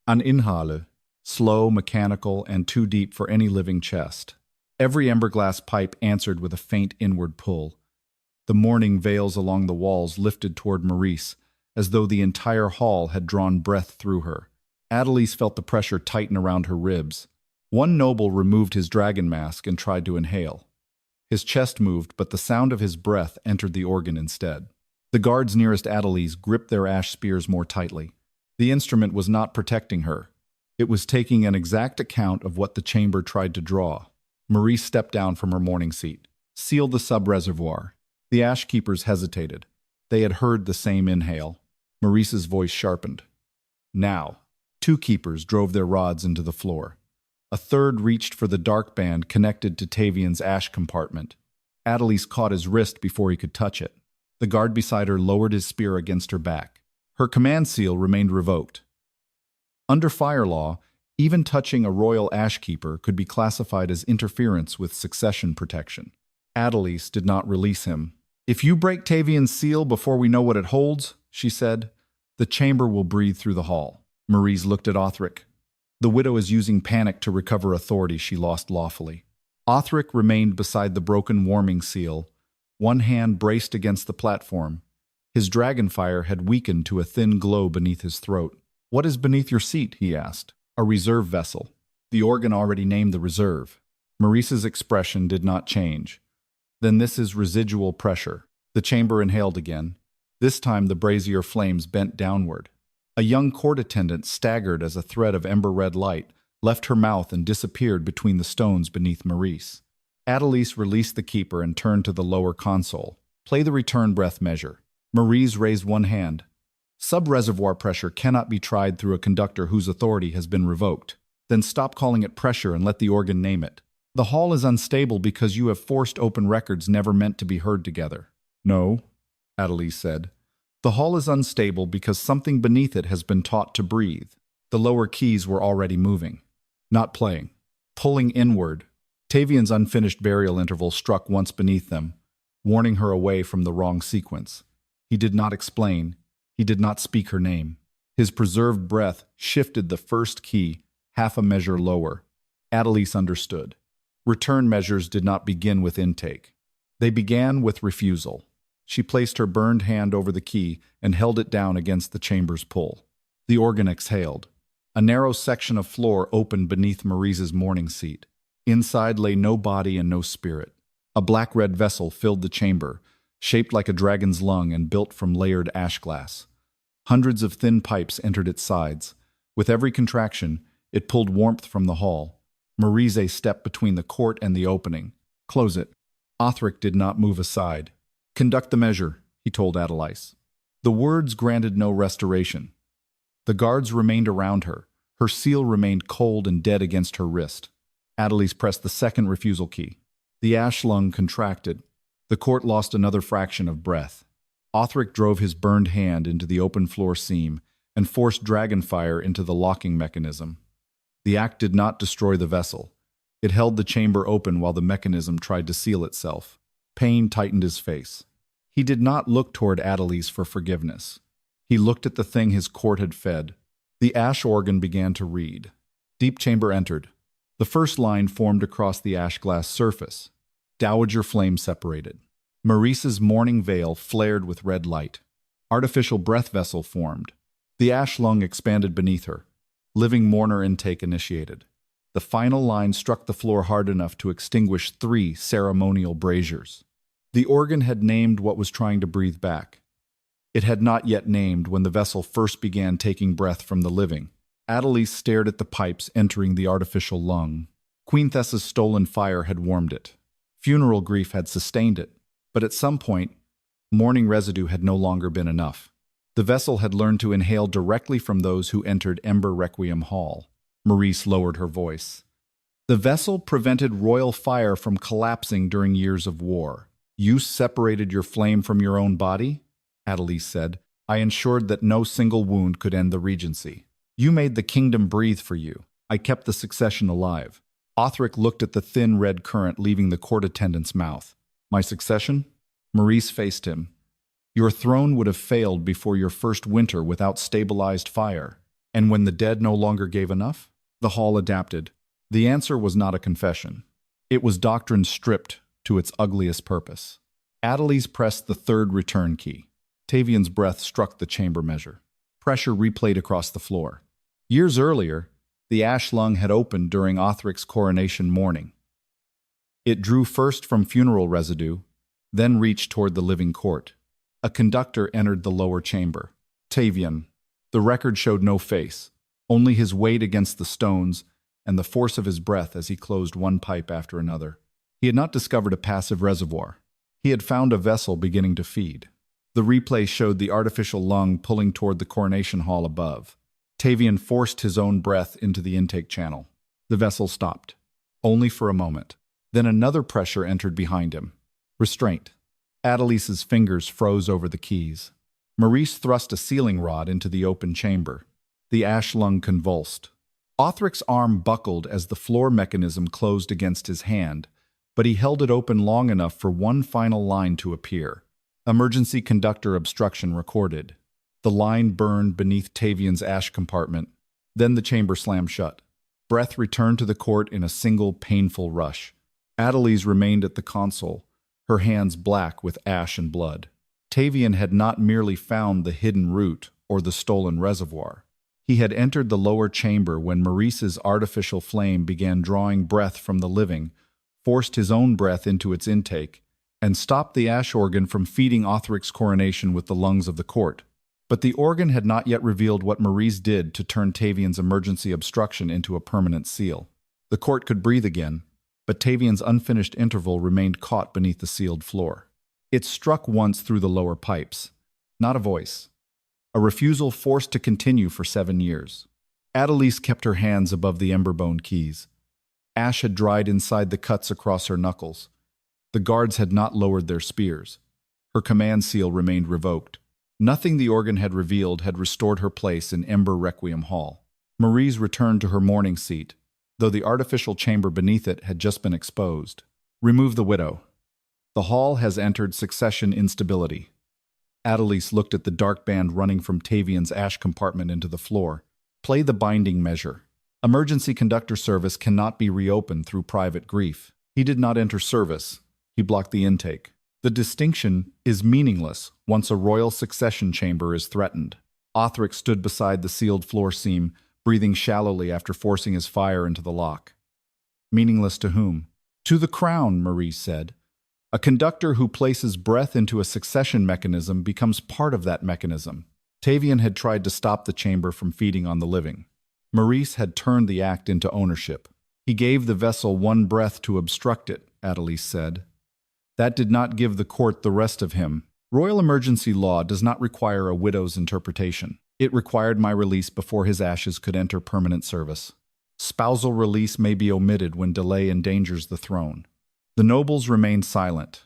An inhale, slow, mechanical, and too deep for any living chest. Every emberglass pipe answered with a faint inward pull. The mourning veils along the walls lifted toward Maurice, as though the entire hall had drawn breath through her. Adelise felt the pressure tighten around her ribs. One noble removed his dragon mask and tried to inhale. His chest moved, but the sound of his breath entered the organ instead. The guards nearest Adelise gripped their ash spears more tightly. The instrument was not protecting her. It was taking an exact account of what the chamber tried to draw. Maurice stepped down from her mourning seat. Sealed the sub-reservoir. The ash keepers hesitated. They had heard the same inhale. Maurice's voice sharpened. Now. 2 keepers drove their rods into the floor. A third reached for the dark band connected to Tavian's ash compartment. Adelise caught his wrist before he could touch it. The guard beside her lowered his spear against her back. Her command seal remained revoked. Under fire law, even touching a royal ash keeper could be classified as interference with succession protection. Adelise did not release him. "If you break Tavian's seal before we know what it holds," she said, "the chamber will breathe through the hall." Maurice looked at Othric. The widow is using panic to recover authority she lost lawfully. Othric remained beside the broken warming seal, one hand braced against the platform. His dragonfire had weakened to a thin glow beneath his throat. "What is beneath your seat?" he asked. "A reserve vessel." The organ already named the reserve. Maurice's expression did not change. "Then this is residual pressure." The chamber inhaled again. This time the brazier flames bent downward. A young court attendant staggered as a thread of ember-red light left her mouth and disappeared between the stones beneath Maurice. Adelise released the keeper and turned to the lower console. "Play the return breath measure." Maurice raised one hand. "Sub-reservoir pressure cannot be tried through a conductor whose authority has been revoked." "Then stop calling it pressure and let the organ name it." "The hall is unstable because you have forced open records never meant to be heard together." "No," Adelise said. "The hall is unstable because something beneath it has been taught to breathe." The lower keys were already moving. Not playing. Pulling inward. Tavian's unfinished burial interval struck once beneath them, warning her away from the wrong sequence. He did not explain. He did not speak her name. His preserved breath shifted the first key half a measure lower. Adelise understood. Return measures did not begin with intake. They began with refusal. She placed her burned hand over the key and held it down against the chamber's pull. The organ exhaled. A narrow section of floor opened beneath Maurice's mourning seat. Inside lay no body and no spirit. A black-red vessel filled the chamber, shaped like a dragon's lung and built from layered ash glass. Hundreds of thin pipes entered its sides. With every contraction, it pulled warmth from the hall. Maurice stepped between the court and the opening. "Close it." Othric did not move aside. "Conduct the measure," he told Adelise. The words granted no restoration. The guards remained around her. Her seal remained cold and dead against her wrist. Adelise pressed the second refusal key. The ash lung contracted. The court lost another fraction of breath. Othric drove his burned hand into the open floor seam and forced dragonfire into the locking mechanism. The act did not destroy the vessel. It held the chamber open while the mechanism tried to seal itself. Pain tightened his face. He did not look toward Adelise for forgiveness. He looked at the thing his court had fed. The ash organ began to read. Deep chamber entered. The first line formed across the ash glass surface. Dowager flame separated. Maurice's mourning veil flared with red light. Artificial breath vessel formed. The ash lung expanded beneath her. Living mourner intake initiated. The final line struck the floor hard enough to extinguish 3 ceremonial braziers. The organ had named what was trying to breathe back. It had not yet named when the vessel first began taking breath from the living. Adelise stared at the pipes entering the artificial lung. Queen Thessa's stolen fire had warmed it. Funeral grief had sustained it. But at some point, mourning residue had no longer been enough. The vessel had learned to inhale directly from those who entered Ember Requiem Hall. Maurice lowered her voice. The vessel prevented royal fire from collapsing during years of war. You separated your flame from your own body? Adelise said. I ensured that no single wound could end the regency. You made the kingdom breathe for you. I kept the succession alive. Othric looked at the thin red current leaving the court attendant's mouth. My succession? Maurice faced him. Your throne would have failed before your first winter without stabilized fire. And when the dead no longer gave enough? The hall adapted. The answer was not a confession. It was doctrine stripped to its ugliest purpose. Adelise pressed the third return key. Tavian's breath struck the chamber measure. Pressure replayed across the floor. Years earlier, the ash lung had opened during Othric's coronation morning. It drew first from funeral residue, then reached toward the living court. A conductor entered the lower chamber. Tavian. The record showed no face, only his weight against the stones and the force of his breath as he closed one pipe after another. He had not discovered a passive reservoir. He had found a vessel beginning to feed. The replay showed the artificial lung pulling toward the coronation hall above. Tavian forced his own breath into the intake channel. The vessel stopped, only for a moment. Then another pressure entered behind him. Restraint. Adelise's fingers froze over the keys. Maurice thrust a sealing rod into the open chamber. The ash lung convulsed. Othric's arm buckled as the floor mechanism closed against his hand, but he held it open long enough for one final line to appear. Emergency conductor obstruction recorded. The line burned beneath Tavian's ash compartment. Then the chamber slammed shut. Breath returned to the court in a single painful rush. Adelise remained at the console, her hands black with ash and blood. Tavian had not merely found the hidden root or the stolen reservoir. He had entered the lower chamber when Maurice's artificial flame began drawing breath from the living, forced his own breath into its intake, and stopped the ash organ from feeding Othric's coronation with the lungs of the court. But the organ had not yet revealed what Maurice did to turn Tavian's emergency obstruction into a permanent seal. The court could breathe again, but Tavian's unfinished interval remained caught beneath the sealed floor. It struck once through the lower pipes. Not a voice. A refusal forced to continue for 7 years. Adelise kept her hands above the ember-bone keys. Ash had dried inside the cuts across her knuckles. The guards had not lowered their spears. Her command seal remained revoked. Nothing the organ had revealed had restored her place in Ember Requiem Hall. Maurice returned to her mourning seat, though the artificial chamber beneath it had just been exposed. Remove the widow. The hall has entered succession instability. Adelise looked at the dark band running from Tavian's ash compartment into the floor. Play the binding measure. Emergency conductor service cannot be reopened through private grief. He did not enter service. He blocked the intake. The distinction is meaningless once a royal succession chamber is threatened. Othric stood beside the sealed floor seam, breathing shallowly after forcing his fire into the lock. Meaningless to whom? To the crown, Maurice said. A conductor who places breath into a succession mechanism becomes part of that mechanism. Tavian had tried to stop the chamber from feeding on the living. Maurice had turned the act into ownership. He gave the vessel one breath to obstruct it, Adelise said. That did not give the court the rest of him. Royal emergency law does not require a widow's interpretation. It required my release before his ashes could enter permanent service. Spousal release may be omitted when delay endangers the throne. The nobles remained silent.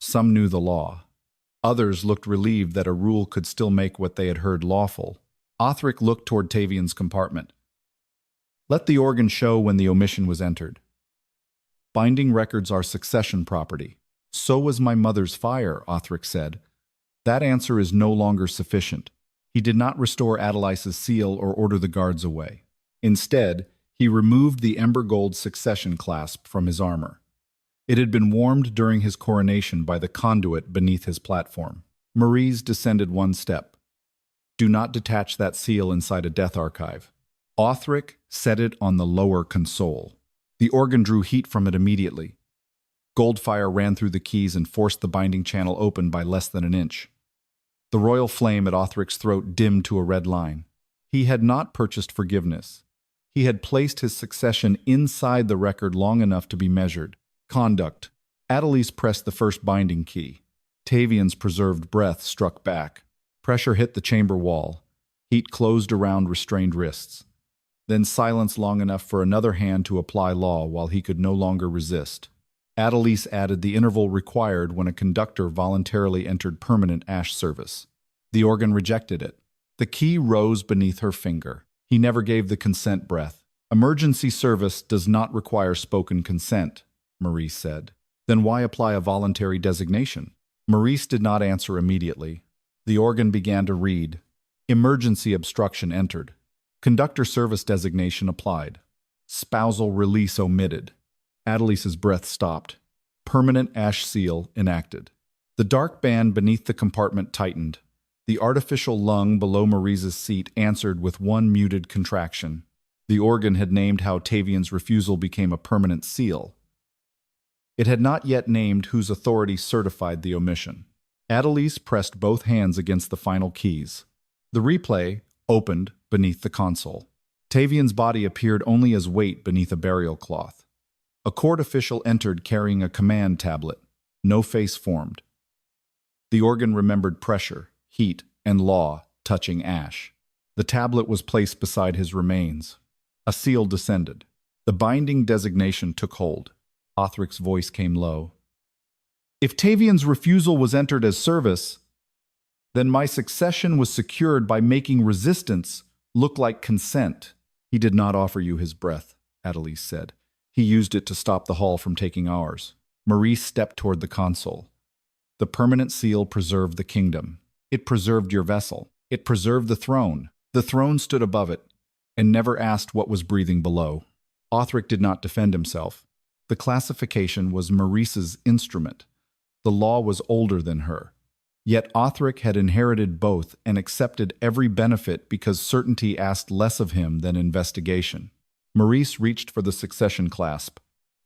Some knew the law. Others looked relieved that a rule could still make what they had heard lawful. Othric looked toward Tavian's compartment. Let the organ show when the omission was entered. Binding records are succession property. So was my mother's fire, Othric said. That answer is no longer sufficient. He did not restore Adelise's seal or order the guards away. Instead, he removed the ember gold succession clasp from his armor. It had been warmed during his coronation by the conduit beneath his platform. Maurice descended one step. Do not detach that seal inside a death archive. Othric set it on the lower console. The organ drew heat from it immediately. Gold fire ran through the keys and forced the binding channel open by less than an inch. The royal flame at Othric's throat dimmed to a red line. He had not purchased forgiveness. He had placed his succession inside the record long enough to be measured. Conduct. Adelise pressed the first binding key. Tavian's preserved breath struck back. Pressure hit the chamber wall. Heat closed around restrained wrists. Then silence long enough for another hand to apply law while he could no longer resist. Adelise added the interval required when a conductor voluntarily entered permanent ash service. The organ rejected it. The key rose beneath her finger. He never gave the consent breath. Emergency service does not require spoken consent, Maurice said. Then why apply a voluntary designation? Maurice did not answer immediately. The organ began to read. Emergency obstruction entered. Conductor service designation applied. Spousal release omitted. Adelise's breath stopped. Permanent ash seal enacted. The dark band beneath the compartment tightened. The artificial lung below Maurice's seat answered with one muted contraction. The organ had named how Tavian's refusal became a permanent seal. It had not yet named whose authority certified the omission. Adelise pressed both hands against the final keys. The replay opened beneath the console. Tavian's body appeared only as weight beneath a burial cloth. A court official entered carrying a command tablet. No face formed. The organ remembered pressure, heat, and law touching ash. The tablet was placed beside his remains. A seal descended. The binding designation took hold. Othric's voice came low. If Tavian's refusal was entered as service, then my succession was secured by making resistance look like consent. He did not offer you his breath, Adelise said. He used it to stop the hall from taking ours. Maurice stepped toward the console. The permanent seal preserved the kingdom. It preserved your vessel. It preserved the throne. The throne stood above it and never asked what was breathing below. Othric did not defend himself. The classification was Maurice's instrument. The law was older than her. Yet Othric had inherited both and accepted every benefit because certainty asked less of him than investigation. Maurice reached for the succession clasp.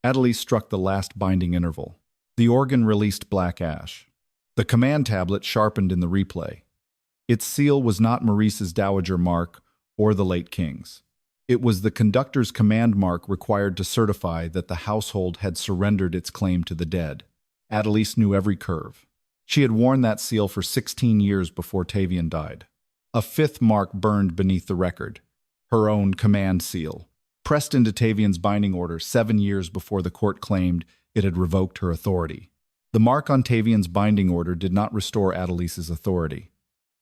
Adelise struck the last binding interval. The organ released black ash. The command tablet sharpened in the replay. Its seal was not Maurice's dowager mark or the late king's. It was the conductor's command mark required to certify that the household had surrendered its claim to the dead. Adelise knew every curve. She had worn that seal for 16 years before Tavian died. A fifth mark burned beneath the record, her own command seal, pressed into Tavian's binding order 7 years before the court claimed it had revoked her authority. The mark on Tavian's binding order did not restore Adelise's authority.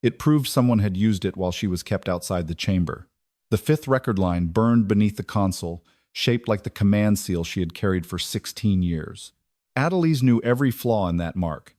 It proved someone had used it while she was kept outside the chamber. The fifth record line burned beneath the console, shaped like the command seal she had carried for 16 years. Adelise knew every flaw in that mark.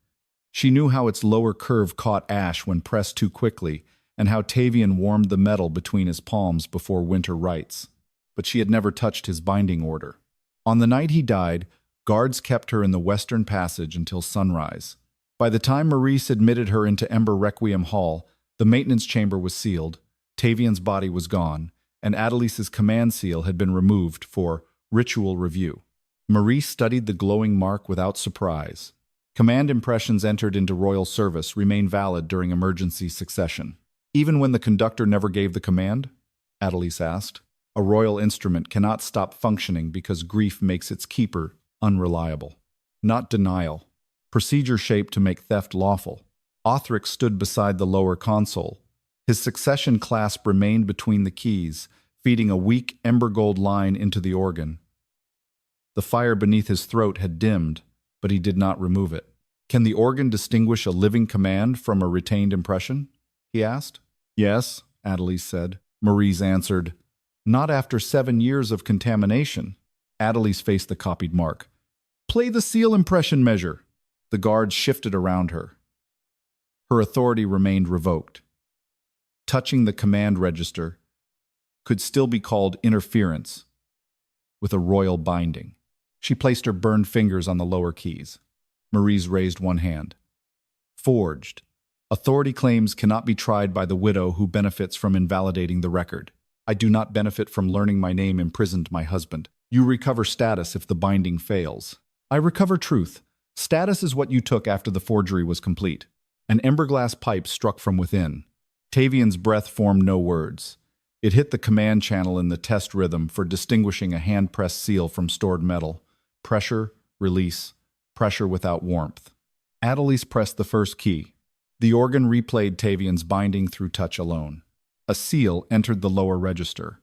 She knew how its lower curve caught ash when pressed too quickly, and how Tavian warmed the metal between his palms before winter rites. But she had never touched his binding order. On the night he died, guards kept her in the western passage until sunrise. By the time Maurice admitted her into Ember Requiem Hall, the maintenance chamber was sealed, Tavian's body was gone, and Adelise's command seal had been removed for ritual review. Maurice studied the glowing mark without surprise. Command impressions entered into royal service remain valid during emergency succession. Even when the conductor never gave the command? Adelise asked. A royal instrument cannot stop functioning because grief makes its keeper unreliable. Not denial. Procedure shaped to make theft lawful. Othric stood beside the lower console. His succession clasp remained between the keys, feeding a weak ember gold line into the organ. The fire beneath his throat had dimmed, but he did not remove it. Can the organ distinguish a living command from a retained impression? He asked. Yes, Adelise said. Maurice answered, not after 7 years of contamination. Adelise faced the copied mark. Play the seal impression measure. The guards shifted around her. Her authority remained revoked. Touching the command register could still be called interference with a royal binding. She placed her burned fingers on the lower keys. Maurice raised one hand. Forged. Authority claims cannot be tried by the widow who benefits from invalidating the record. I do not benefit from learning my name imprisoned my husband. You recover status if the binding fails. I recover truth. Status is what you took after the forgery was complete. An emberglass pipe struck from within. Tavian's breath formed no words. It hit the command channel in the test rhythm for distinguishing a hand-pressed seal from stored metal. Pressure, release, pressure without warmth. Adelise pressed the first key. The organ replayed Tavian's binding through touch alone. A seal entered the lower register.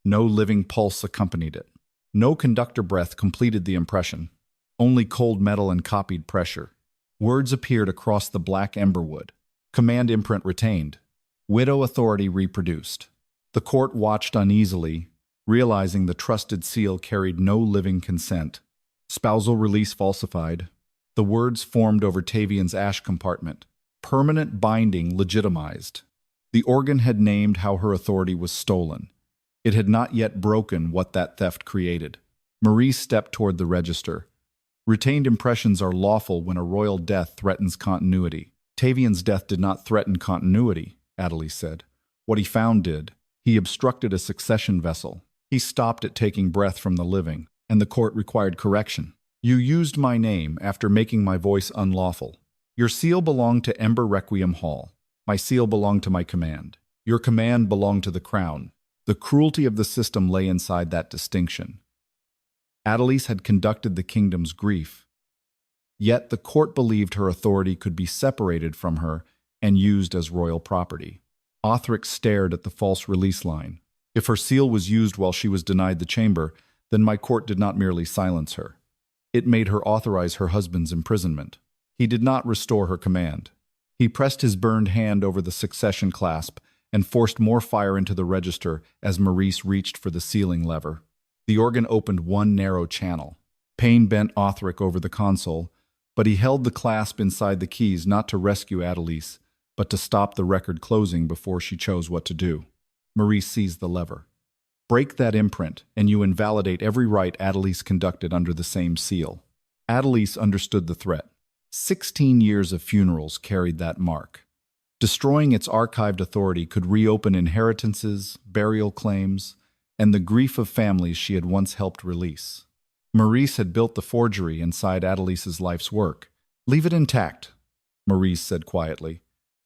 No living pulse accompanied it. No conductor breath completed the impression. Only cold metal and copied pressure. Words appeared across the black emberwood. Command imprint retained. Widow authority reproduced. The court watched uneasily, realizing the trusted seal carried no living consent. Spousal release falsified. The words formed over Tavian's ash compartment. Permanent binding legitimized. The organ had named how her authority was stolen. It had not yet broken what that theft created. Maurice stepped toward the register. Retained impressions are lawful when a royal death threatens continuity. Tavian's death did not threaten continuity, Adelise said. What he found did. He obstructed a succession vessel. He stopped it taking breath from the living, and the court required correction. You used my name after making my voice unlawful. Your seal belonged to Ember Requiem Hall. My seal belonged to my command. Your command belonged to the crown. The cruelty of the system lay inside that distinction. Adelise had conducted the kingdom's grief. Yet the court believed her authority could be separated from her and used as royal property. Othric stared at the false release line. If her seal was used while she was denied the chamber, then my court did not merely silence her. It made her authorize her husband's imprisonment. He did not restore her command. He pressed his burned hand over the succession clasp and forced more fire into the register as Maurice reached for the sealing lever. The organ opened one narrow channel. Pain bent Othric over the console, but he held the clasp inside the keys not to rescue Adelise, but to stop the record closing before she chose what to do. Maurice seized the lever. Break that imprint, and you invalidate every rite Adelise conducted under the same seal. Adelise understood the threat. 16 years of funerals carried that mark. Destroying its archived authority could reopen inheritances, burial claims, and the grief of families she had once helped release. Maurice had built the forgery inside Adelise's life's work. "Leave it intact," Maurice said quietly,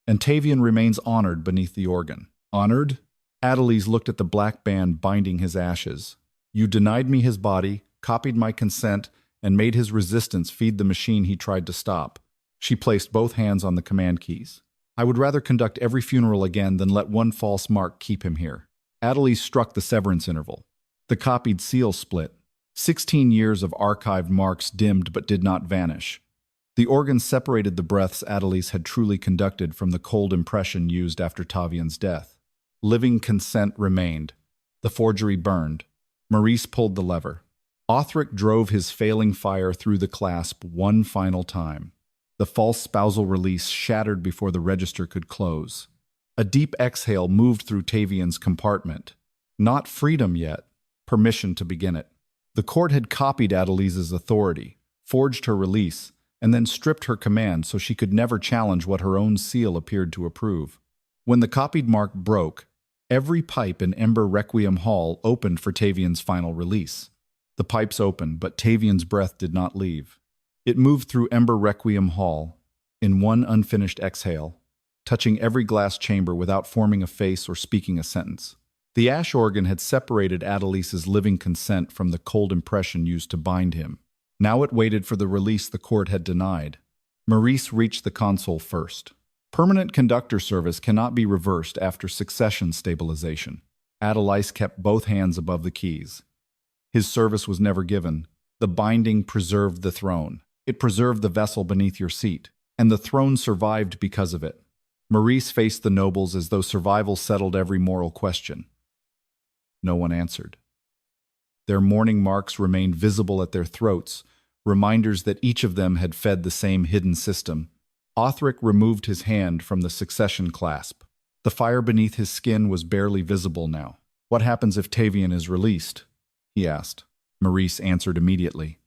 "and Tavian remains honored beneath the organ." "Honored?" Adelise looked at the black band binding his ashes. "You denied me his body, copied my consent, and made his resistance feed the machine he tried to stop." She placed both hands on the command keys. "I would rather conduct every funeral again than let one false mark keep him here." Adelise struck the severance interval. The copied seal split. 16 years of archived marks dimmed but did not vanish. The organ separated the breaths Adelise had truly conducted from the cold impression used after Tavian's death. Living consent remained. The forgery burned. Maurice pulled the lever. Othric drove his failing fire through the clasp one final time. The false spousal release shattered before the register could close. A deep exhale moved through Tavian's compartment. Not freedom yet, permission to begin it. The court had copied Adelise's authority, forged her release, and then stripped her command so she could never challenge what her own seal appeared to approve. When the copied mark broke, every pipe in Ember Requiem Hall opened for Tavian's final release. The pipes opened, but Tavian's breath did not leave. It moved through Ember Requiem Hall in one unfinished exhale, touching every glass chamber without forming a face or speaking a sentence. The ash organ had separated Adelise's living consent from the cold impression used to bind him. Now it waited for the release the court had denied. Maurice reached the console first. Permanent conductor service cannot be reversed after succession stabilization. Adelise kept both hands above the keys. His service was never given. The binding preserved the throne. It preserved the vessel beneath your seat, and the throne survived because of it. Maurice faced the nobles as though survival settled every moral question. No one answered. Their mourning marks remained visible at their throats, reminders that each of them had fed the same hidden system. Othric removed his hand from the succession clasp. The fire beneath his skin was barely visible now. "What happens if Tavian is released?" he asked. Maurice answered immediately.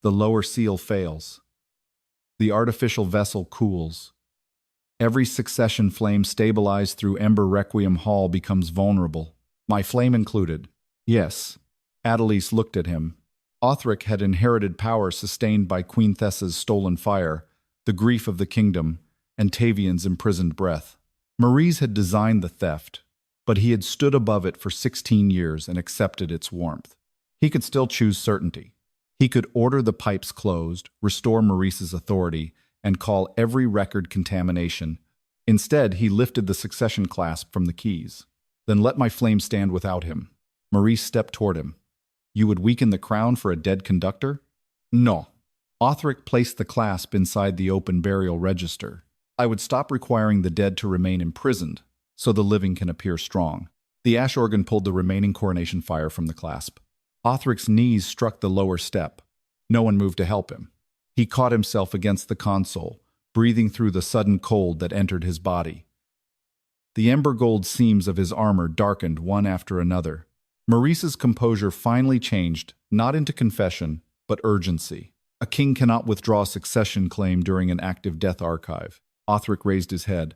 "The lower seal fails. The artificial vessel cools. Every succession flame stabilized through Ember Requiem Hall becomes vulnerable. My flame included." "Yes." Adelise looked at him. Othric had inherited power sustained by Queen Thessa's stolen fire, the grief of the kingdom, and Tavian's imprisoned breath. Maurice had designed the theft, but he had stood above it for 16 years and accepted its warmth. He could still choose certainty. He could order the pipes closed, restore Maurice's authority, and call every record contamination. Instead, he lifted the succession clasp from the keys. "Then let my flame stand without him." Maurice stepped toward him. "You would weaken the crown for a dead conductor?" "No." Othric placed the clasp inside the open burial register. "I would stop requiring the dead to remain imprisoned, so the living can appear strong." The ash organ pulled the remaining coronation fire from the clasp. Othric's knees struck the lower step. No one moved to help him. He caught himself against the console, breathing through the sudden cold that entered his body. The ember gold seams of his armor darkened one after another. Maurice's composure finally changed, not into confession, but urgency. A king cannot withdraw a succession claim during an active death archive. Othric raised his head.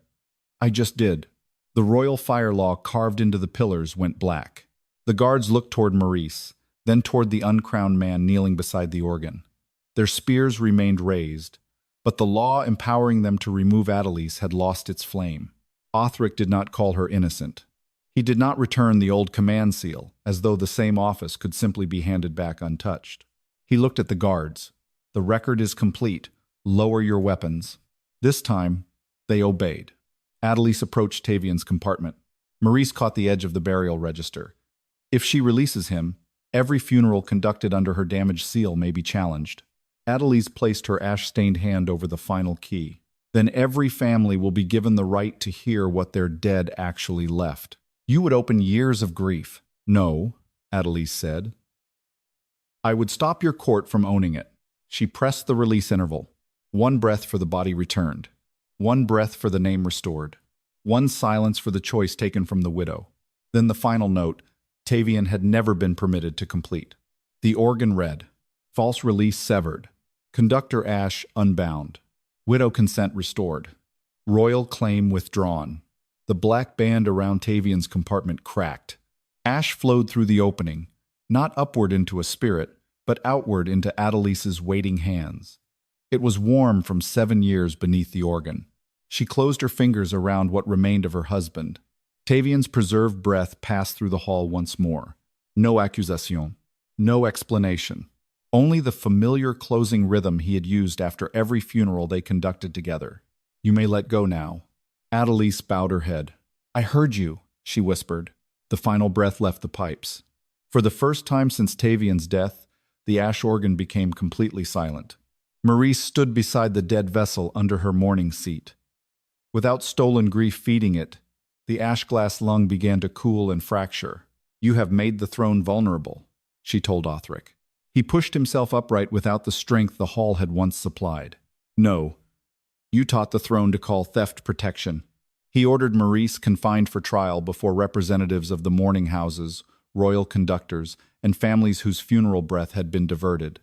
"I just did." The royal fire law carved into the pillars went black. The guards looked toward Maurice, then toward the uncrowned man kneeling beside the organ. Their spears remained raised, but the law empowering them to remove Adelise had lost its flame. Othric did not call her innocent. He did not return the old command seal, as though the same office could simply be handed back untouched. He looked at the guards. "The record is complete. Lower your weapons." This time, they obeyed. Adelise approached Tavian's compartment. Maurice caught the edge of the burial register. If she releases him, every funeral conducted under her damaged seal may be challenged. Adelise placed her ash-stained hand over the final key. Then every family will be given the right to hear what their dead actually left. "You would open years of grief." "No," Adelise said. "I would stop your court from owning it." She pressed the release interval. One breath for the body returned. One breath for the name restored. One silence for the choice taken from the widow. Then the final note, Tavian had never been permitted to complete. The organ read, false release severed. Conductor Ash unbound. Widow consent restored. Royal claim withdrawn. The black band around Tavian's compartment cracked. Ash flowed through the opening, not upward into a spirit, but outward into Adelise's waiting hands. It was warm from 7 years beneath the organ. She closed her fingers around what remained of her husband. Tavian's preserved breath passed through the hall once more. No accusation. No explanation. Only the familiar closing rhythm he had used after every funeral they conducted together. You may let go now. Adelise bowed her head. I heard you, she whispered. The final breath left the pipes. For the first time since Tavian's death, the ash organ became completely silent. Maurice stood beside the dead vessel under her mourning seat. Without stolen grief feeding it, the ash-glass lung began to cool and fracture. You have made the throne vulnerable, she told Othric. He pushed himself upright without the strength the hall had once supplied. No, you taught the throne to call theft protection. He ordered Maurice confined for trial before representatives of the mourning houses, royal conductors, and families whose funeral breath had been diverted.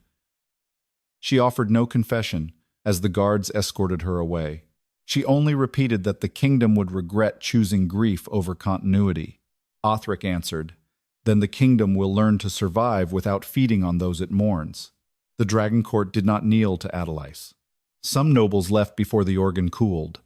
She offered no confession as the guards escorted her away. She only repeated that the kingdom would regret choosing grief over continuity. Othric answered, then the kingdom will learn to survive without feeding on those it mourns. The dragon court did not kneel to Adelise. Some nobles left before the organ cooled.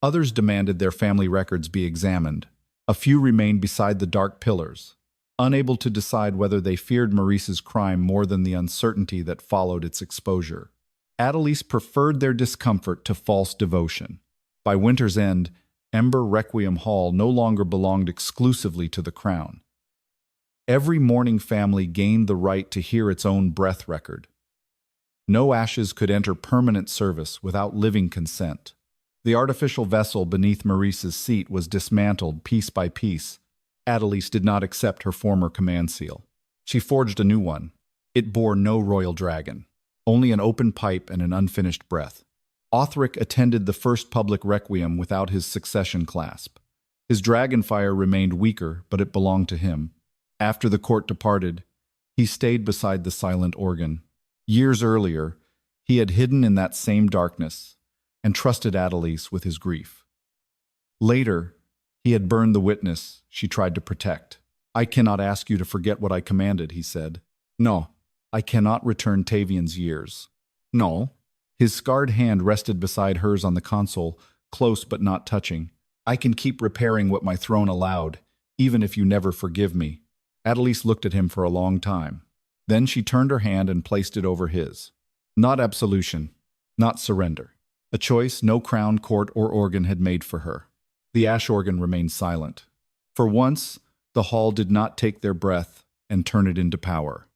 Others demanded their family records be examined. A few remained beside the dark pillars, unable to decide whether they feared Maurice's crime more than the uncertainty that followed its exposure. Adelise preferred their discomfort to false devotion. By winter's end, Ember Requiem Hall no longer belonged exclusively to the crown. Every mourning family gained the right to hear its own breath record. No ashes could enter permanent service without living consent. The artificial vessel beneath Maurice's seat was dismantled piece by piece. Adelise did not accept her former command seal. She forged a new one. It bore no royal dragon, only an open pipe and an unfinished breath. Othric attended the first public requiem without his succession clasp. His dragonfire remained weaker, but it belonged to him. After the court departed, he stayed beside the silent organ. Years earlier, he had hidden in that same darkness and trusted Adelise with his grief. Later, he had burned the witness she tried to protect. I cannot ask you to forget what I commanded, he said. No, I cannot return Tavian's years. No. His scarred hand rested beside hers on the console, close but not touching. I can keep repairing what my throne allowed, even if you never forgive me. Adelise looked at him for a long time. Then she turned her hand and placed it over his. Not absolution, not surrender. A choice no crown, court, or organ had made for her. The ash organ remained silent. For once, the hall did not take their breath and turn it into power.